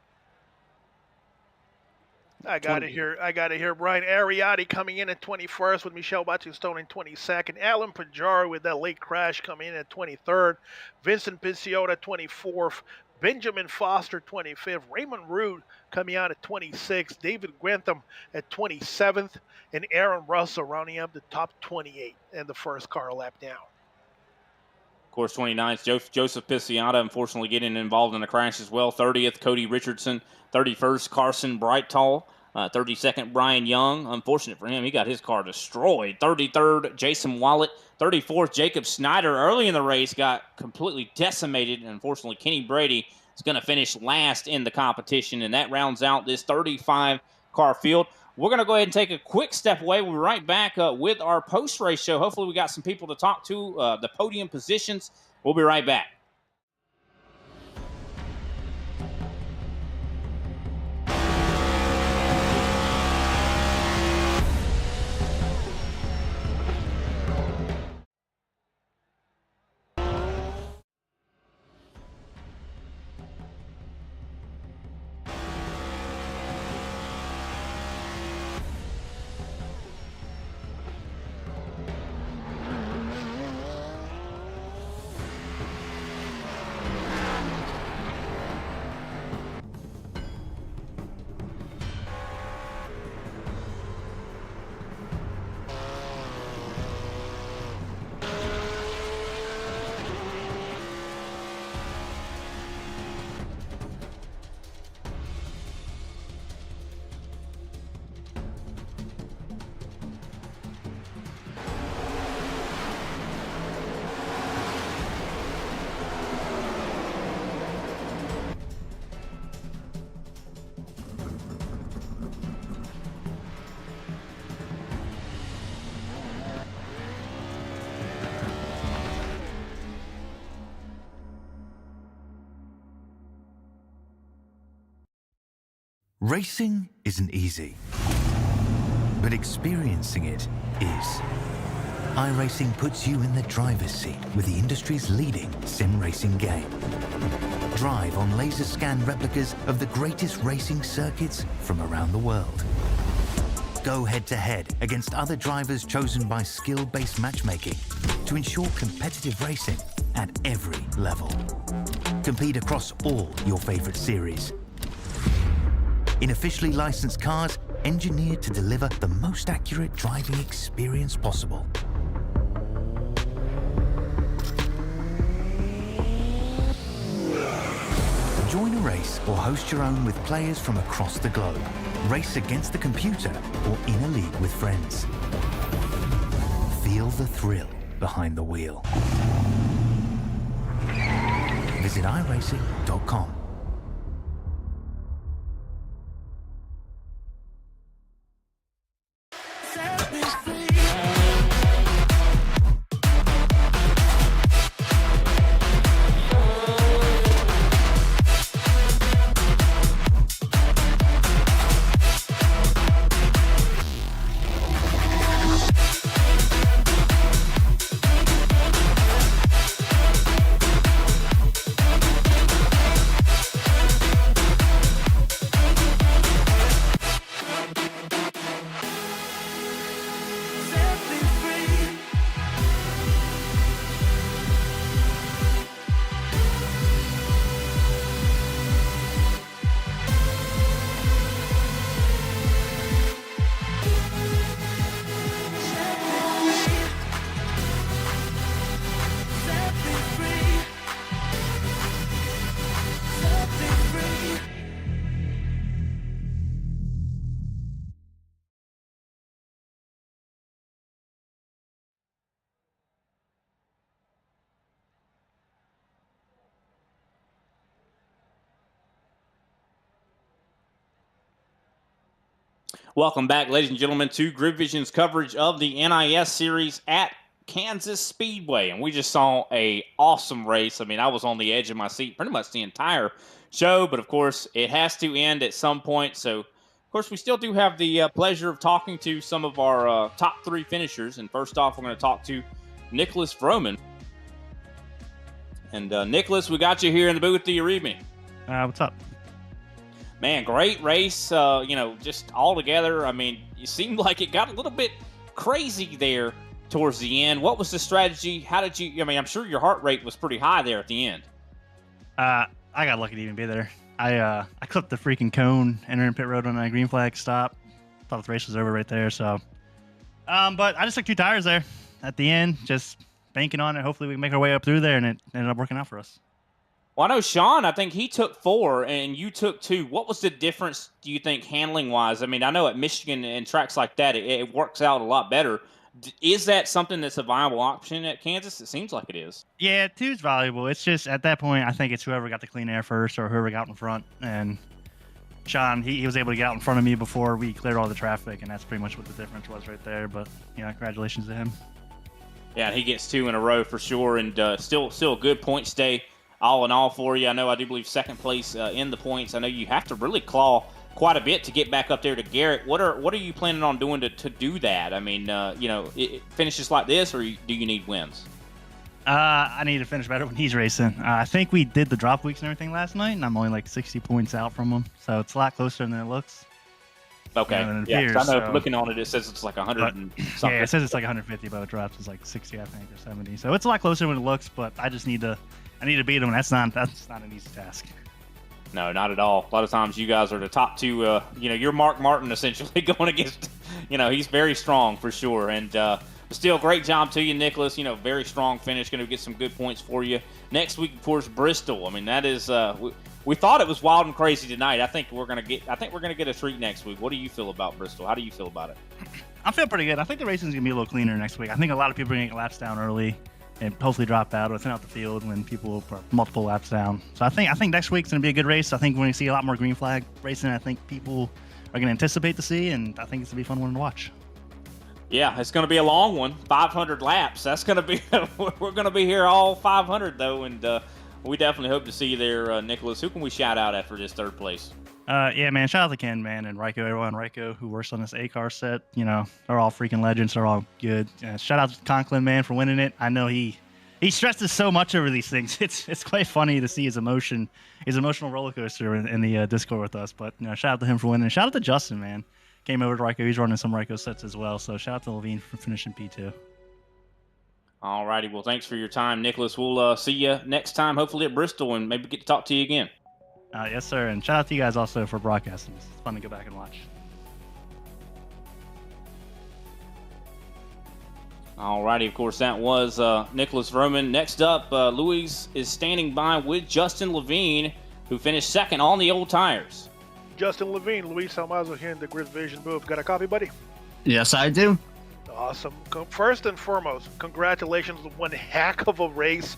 I got it here. Brian Ariotti coming in at 21st with Michelle Battistone in 22nd. Alan Pajaro with that late crash coming in at 23rd. Vincent Picciota 24th. Benjamin Foster 25th. Raymond Root coming out at 26th. David Grantham at 27th. And Aaron Russell rounding up the top 28 and the first car lap down. Of course, 29th, Joseph Pisciata, unfortunately getting involved in a crash as well. 30th, Cody Richardson. 31st, Carson Brighttall. 32nd, Brian Young. Unfortunate for him, he got his car destroyed. 33rd, Jason Wallet. 34th, Jacob Snyder. Early in the race, got completely decimated. And unfortunately, Kenny Brady is going to finish last in the competition, and that rounds out this 35-car field. We're going to go ahead and take a quick step away. We'll be right back with our post-race show. Hopefully, we got some people to talk to, the podium positions. We'll be right back. Racing isn't easy, but experiencing it is. iRacing puts you in the driver's seat with the industry's leading sim racing game. Drive on laser scan replicas of the greatest racing circuits from around the world. Go head-to-head against other drivers chosen by skill-based matchmaking to ensure competitive racing at every level. Compete across all your favorite series. In officially licensed cars, engineered to deliver the most accurate driving experience possible. Join a race or host your own with players from across the globe. Race against the computer or in a league with friends. Feel the thrill behind the wheel. Visit iRacing.com. Welcome back, ladies and gentlemen, to GridVision's coverage of the NIS Series at Kansas Speedway. And we just saw an awesome race. I mean, I was on the edge of my seat pretty much the entire show, but of course, it has to end at some point. So, of course, we still do have the pleasure of talking to some of our top three finishers. And first off, we're going to talk to Nicholas Vroman. And Nicholas, we got you here in the booth. Do you read me? What's up? Man, great race, just all together. I mean, it seemed like it got a little bit crazy there towards the end. What was the strategy? How did you, I'm sure your heart rate was pretty high there at the end. I got lucky to even be there. I clipped the freaking cone, entering pit road on a green flag stop. Thought the race was over right there, so. But I just took 2 tires there at the end, just banking on it. Hopefully we can make our way up through there, and it ended up working out for us. Well, I know Sean, I think he took 4 and you took 2. What was the difference, do you think, handling-wise? I mean, I know at Michigan and tracks like that, it works out a lot better. Is that something that's a viable option at Kansas? It seems like it is. Yeah, 2's valuable. It's just, at that point, I think it's whoever got the clean air first or whoever got in front. And Sean, he was able to get out in front of me before we cleared all the traffic, and that's pretty much what the difference was right there. But, congratulations to him. Yeah, he gets 2 in a row for sure, and still a good point stay. All in all for you. I do believe second place in the points. I know you have to really claw quite a bit to get back up there to Garrett. What are you planning on doing to do that? I mean, it finishes like this, or do you need wins? I need to finish better when he's racing. I think we did the drop weeks and everything last night, and I'm only like 60 points out from him. So it's a lot closer than it looks. Okay. Than it yeah, appears, I know looking on it says it's like 100 and something. Yeah, it says it's like 150, but it drops is like 60, I think, or 70. So it's a lot closer than it looks, but I just need to beat him. That's not an easy task. No, not at all. A lot of times you guys are the top 2. You're Mark Martin essentially going against. He's very strong for sure. And still, great job to you, Nicholas. Very strong finish. Going to get some good points for you next week. Of course, Bristol. I mean, that is. We thought it was wild and crazy tonight. I think we're gonna get a treat next week. What do you feel about Bristol? How do you feel about it? I feel pretty good. I think the racing's gonna be a little cleaner next week. I think a lot of people are gonna get laps down early and hopefully drop out or thin out the field when people are multiple laps down. So I think next week's gonna be a good race. I think we're gonna see a lot more green flag racing. I think people are gonna anticipate to see, and I think it's gonna be a fun one to watch. Yeah, it's going to be a long one, 500 laps. That's going to be we're going to be here all 500 though, and we definitely hope to see you there, Nicholas. Who can we shout out after this third place? Yeah, man. Shout out to Ken, man, and Ryko, everyone. Ryko who works on this A-car set. You know, they're all freaking legends. They're all good. Shout out to Conklin, man, for winning it. I know he stresses so much over these things. It's quite funny to see his emotional roller coaster in the Discord with us. But shout out to him for winning. Shout out to Justin, man. Came over to Ryko. He's running some Ryko sets as well. So shout out to Levine for finishing P2. All righty. Well, thanks for your time, Nicholas. We'll see you next time, hopefully at Bristol, and maybe get to talk to you again. Yes, sir. And shout out to you guys also for broadcasting. It's fun to go back and watch. All righty. Of course, that was Nicholas Vroman. Next up, Louis is standing by with Justin Levine, who finished second on the old tires. Justin Levine, Luis Almazo here in the GridVision booth. Got a copy, buddy? Yes, I do. Awesome. First and foremost, congratulations on one heck of a race.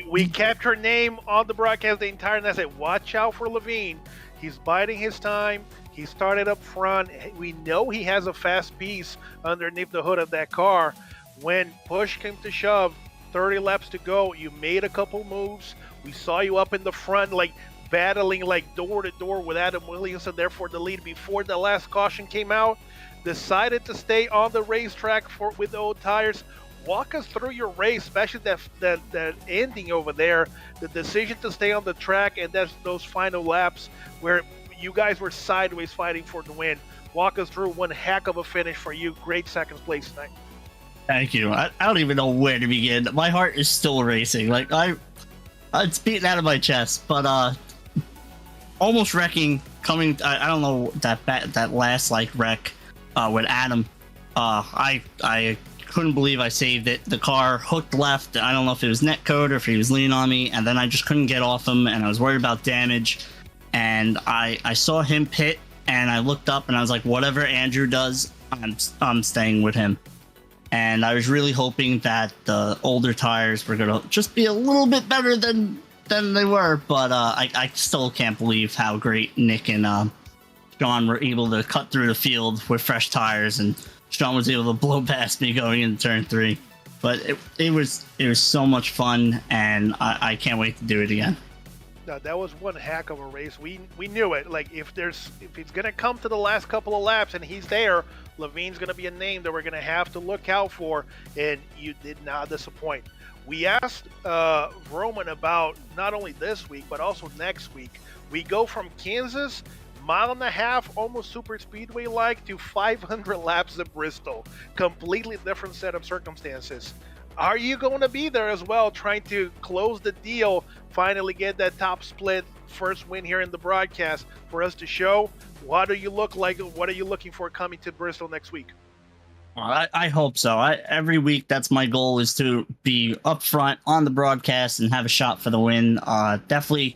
We kept her name on the broadcast the entire night. I said, watch out for Levine. He's biding his time. He started up front. We know he has a fast piece underneath the hood of that car. When push came to shove, 30 laps to go, you made a couple moves. We saw you up in the front, like battling like door to door with Adam Williamson there for the lead before the last caution came out. Decided to stay on the racetrack with the old tires. Walk us through your race, especially that ending over there, the decision to stay on the track, and those final laps where you guys were sideways fighting for the win. Walk us through one heck of a finish for you. Great second place tonight. Thank you. I don't even know where to begin. My heart is still racing. Like it's beating out of my chest, but almost wrecking. I don't know that last wreck. With Adam, I couldn't believe I saved it. The car hooked left. I don't know if it was net code or if he was leaning on me, and then I just couldn't get off him, and I was worried about damage. And I saw him pit, and I looked up, and I was like, whatever Andrew does, I'm staying with him. And I was really hoping that the older tires were gonna just be a little bit better than they were, but I still can't believe how great Nick and Sean were able to cut through the field with fresh tires, and Sean was able to blow past me going into turn 3. But it was so much fun, and I can't wait to do it again. No, that was one heck of a race. We knew it. Like if he's gonna come to the last couple of laps and he's there, Levine's gonna be a name that we're gonna have to look out for, and you did not disappoint. We asked Roman about not only this week but also next week. We go from Kansas, mile and a half, almost super speedway like, to 500 laps at Bristol. Completely different set of circumstances. Are you going to be there as well, trying to close the deal, finally get that top split, first win here in the broadcast for us to show? What do you look like? What are you looking for coming to Bristol next week? Well, I hope so. Every week, that's my goal, is to be up front on the broadcast and have a shot for the win. Definitely.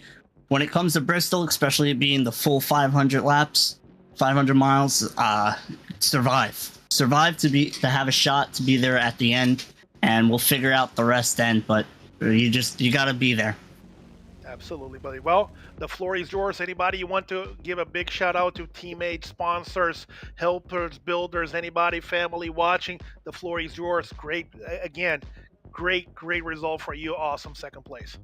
When it comes to Bristol, especially it being the full 500 laps, 500 miles, survive to have a shot to be there at the end, and we'll figure out the rest then. But you got to be there. Absolutely, buddy. Well, the floor is yours. Anybody you want to give a big shout out to? Teammates, sponsors, helpers, builders, anybody, family watching? The floor is yours. Great result for you. Awesome second place.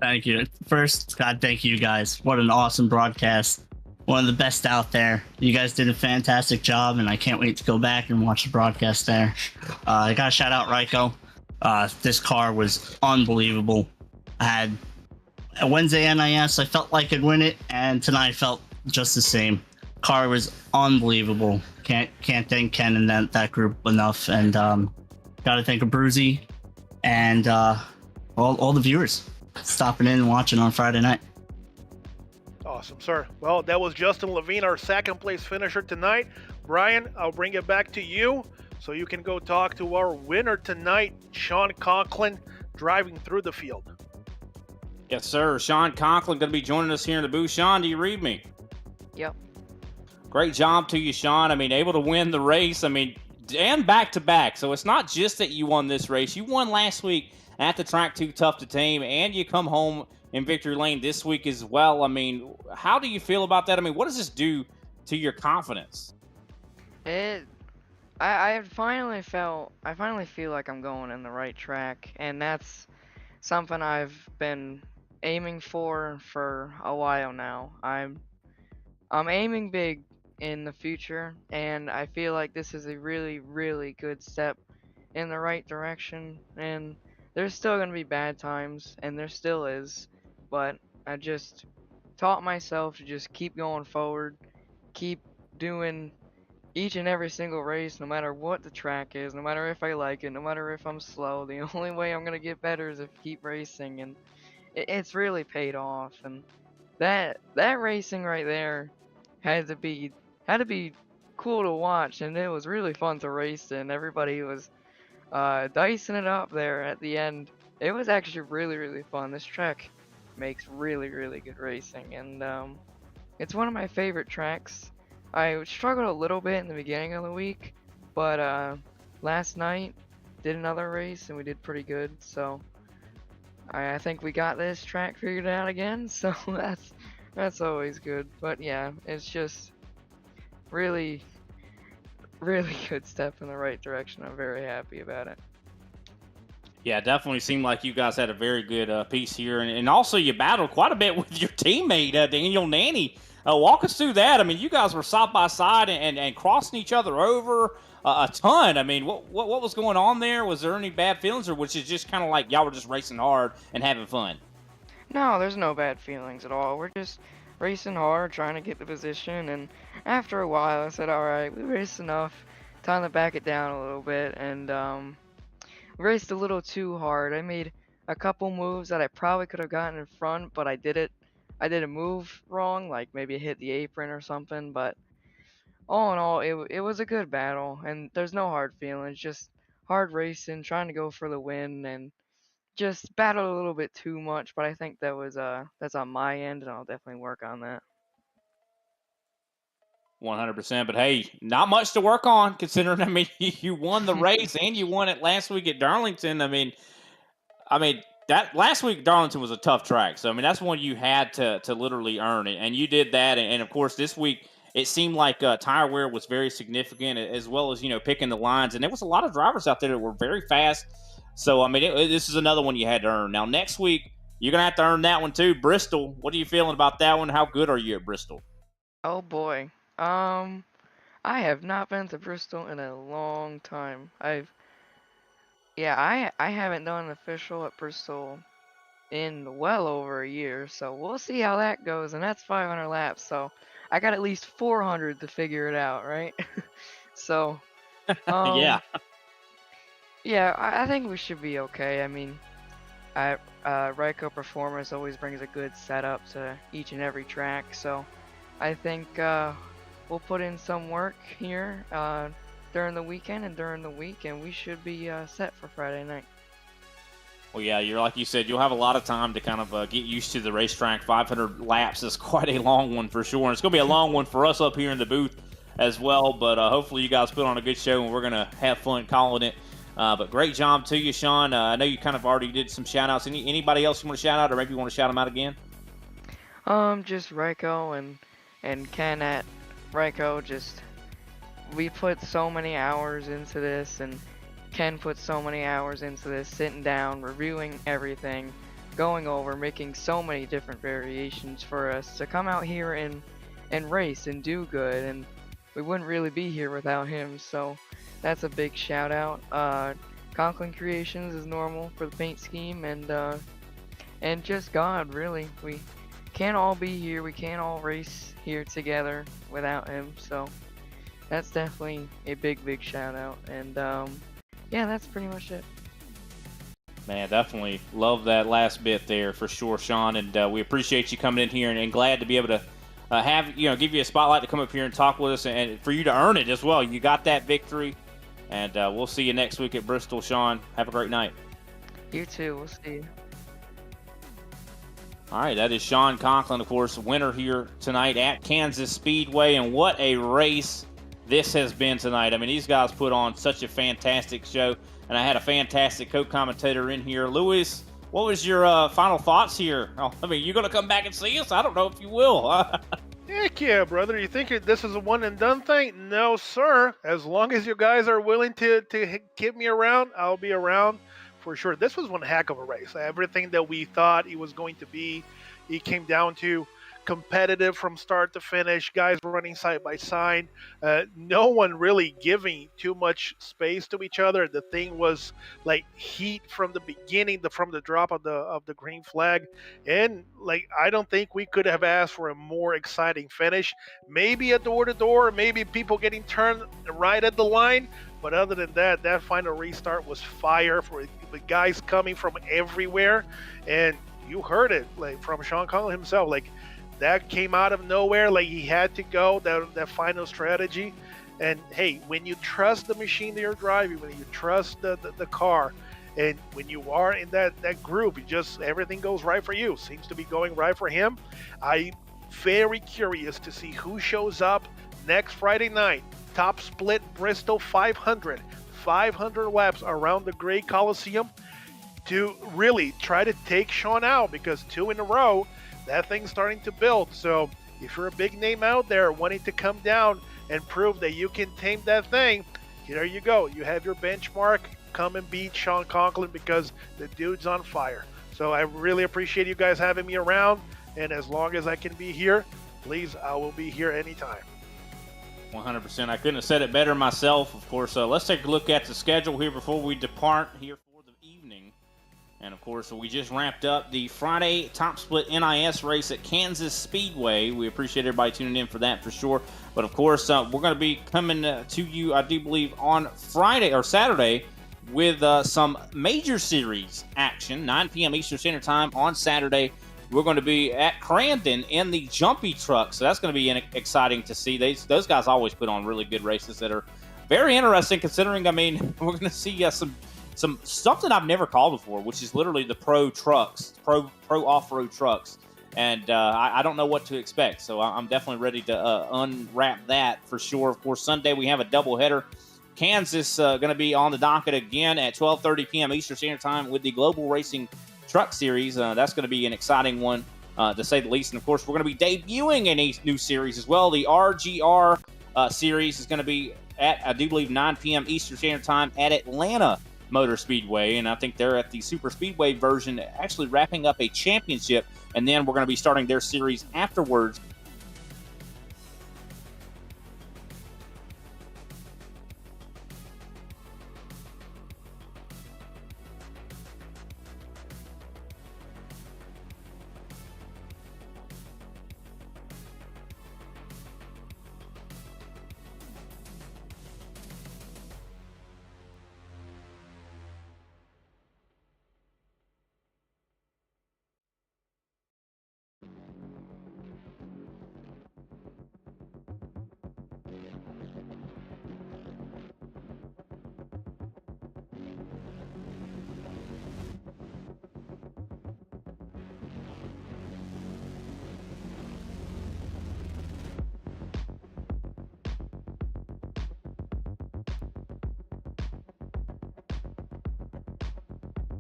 Thank you. First, God, thank you guys. What an awesome broadcast. One of the best out there. You guys did a fantastic job, and I can't wait to go back and watch the broadcast there. I got to shout out Ryko. This car was unbelievable. I had a Wednesday NIS. I felt like I'd win it, and tonight I felt just the same. Car was unbelievable. Can't thank Ken and that group enough. And got to thank Abruzzi and all the viewers stopping in and watching on Friday night. Awesome, sir. Well, that was Justin Levine, our second place finisher tonight. Brian, I'll bring it back to you so you can go talk to our winner tonight, Sean Conklin, driving through the field. Yes, sir. Sean Conklin going to be joining us here in the booth. Sean, do you read me? Yep. Great job to you, Sean. I mean, able to win the race. I mean, and back-to-back. So it's not just that you won this race. You won last week at the track Too Tough to Tame, and you come home in victory lane this week as well. I mean, how do you feel about that? I mean, what does this do to your confidence? I finally feel like I'm going in the right track, and that's something I've been aiming for a while now. I'm aiming big in the future, and I feel like this is a really, really good step in the right direction. And there's still gonna be bad times, and there still is, but I just taught myself to just keep going forward, keep doing each and every single race, no matter what the track is, no matter if I like it, no matter if I'm slow. The only way I'm gonna get better is if I keep racing, and it's really paid off. And that racing right there had to be had to be cool to watch, and it was really fun to race in. Everybody was dicing it up there at the end. It was actually really, really fun. This track makes really, really good racing, and it's one of my favorite tracks. I struggled a little bit in the beginning of the week, but last night did another race and we did pretty good. So I think we got this track figured out again. So that's always good. But yeah, it's just really, really good step in the right direction. I'm very happy about it. Yeah, definitely seemed like you guys had a very good piece here, and also you battled quite a bit with your teammate Daniel Nanny. Walk us through that. I mean, you guys were side by side and crossing each other over a ton. I mean, what was going on there? Was there any bad feelings, or was it just kind of like y'all were just racing hard and having fun? No, there's no bad feelings at all. We're just racing hard, trying to get the position, and after a while I said, alright, we raced enough, time to back it down a little bit, and raced a little too hard. I made a couple moves that I probably could have gotten in front, but I did it. I did a move wrong, like maybe hit the apron or something. But all in all, it was a good battle, and there's no hard feelings. Just hard racing, trying to go for the win, and just battled a little bit too much. But I think that's on my end, and I'll definitely work on that. 100%. But hey, not much to work on considering. I mean, you won the race and you won it last week at Darlington. I mean that last week Darlington was a tough track, so I mean that's one you had to literally earn it, and you did that. And of course, this week it seemed like tire wear was very significant, as well as picking the lines, and there was a lot of drivers out there that were very fast. So I mean, this is another one you had to earn. Now next week you're gonna have to earn that one too. Bristol, what are you feeling about that one? How good are you at Bristol? Oh boy. Um, I have not been to Bristol in a long time. I haven't done an official at Bristol in well over a year, so we'll see how that goes, and that's 500 laps, so I got at least 400 to figure it out, right? So, Yeah. um, yeah, I think we should be okay. I mean, Ryko Performance always brings a good setup to each and every track, so I think we'll put in some work here during the weekend and during the week, and we should be set for Friday night. Well, yeah, you're like you said, you'll have a lot of time to kind of get used to the racetrack. 500 laps is quite a long one for sure. And it's going to be a long one for us up here in the booth as well. But hopefully you guys put on a good show, and we're going to have fun calling it. But great job to you, Sean. I know you kind of already did some shout-outs. Anybody else you want to shout out, or maybe you want to shout them out again? Just Ryko and Ken at Ryko. Just we put so many hours into this, and Ken put so many hours into this, sitting down, reviewing everything, going over, making so many different variations for us to come out here and race and do good, and we wouldn't really be here without him, so that's a big shout out. Conklin Creations is normal for the paint scheme, and just God, really. We can't all be here, we can't all race here together without him, so that's definitely a big shout out, and yeah, that's pretty much it. Man, definitely love that last bit there for sure, Sean. And we appreciate you coming in here, and glad to be able to give you a spotlight to come up here and talk with us, and for you to earn it as well. You got that victory, and we'll see you next week at Bristol, Sean. Have a great night. You too. We'll see you. All right, that is Sean Conklin, of course, winner here tonight at Kansas Speedway, and what a race this has been tonight. I mean, these guys put on such a fantastic show, and I had a fantastic co-commentator in here. Lewis, what was your final thoughts here? Oh, I mean, you going to come back and see us? I don't know if you will. Heck yeah, brother. You think this is a one-and-done thing? No, sir. As long as you guys are willing to keep me around, I'll be around for sure. This was one heck of a race. Everything that we thought it was going to be, it came down to competitive from start to finish, guys running side by side, no one really giving too much space to each other. The thing was like heat from the beginning, from the drop of the green flag, and like I don't think we could have asked for a more exciting finish. Maybe a door to door, maybe people getting turned right at the line, but other than that, that final restart was fire for the guys coming from everywhere, and you heard it like from Sean Conley himself, like that came out of nowhere, like he had to go, that final strategy. And hey, when you trust the machine that you're driving, when you trust the car, and when you are in that group, you just everything goes right for you. Seems to be going right for him. I'm very curious to see who shows up next Friday night. Top split Bristol 500 laps around the Great Coliseum to really try to take Sean out, because 2 in a row, that thing's starting to build. So if you're a big name out there wanting to come down and prove that you can tame that thing, here you go. You have your benchmark. Come and beat Sean Conklin, because the dude's on fire. So I really appreciate you guys having me around, and as long as I can be here, please, I will be here anytime. 100%. I couldn't have said it better myself. Of course, let's take a look at the schedule here before we depart here for the evening. And of course, we just wrapped up the Friday Top Split NIS race at Kansas Speedway. We appreciate everybody tuning in for that for sure. But of course, we're going to be coming to you, I do believe, on Friday or Saturday with some major series action, 9 p.m. Eastern Standard Time on Saturday. We're going to be at Crandon in the Jumpy Truck, so that's going to be exciting to see. Those guys always put on really good races that are very interesting, considering, I mean, we're going to see something I've never called before, which is literally the pro trucks, pro off-road trucks. And I don't know what to expect, so I'm definitely ready to unwrap that for sure. Of course, Sunday we have a doubleheader. Kansas going to be on the docket again at 12:30 p.m. Eastern Standard Time with the Global Racing Truck Series. That's going to be an exciting one, to say the least. And, of course, we're going to be debuting a new series as well. The RGR series is going to be at, I do believe, 9 p.m. Eastern Standard Time at Atlanta Motor Speedway. And I think they're at the Super Speedway version, actually wrapping up a championship. And then we're going to be starting their series afterwards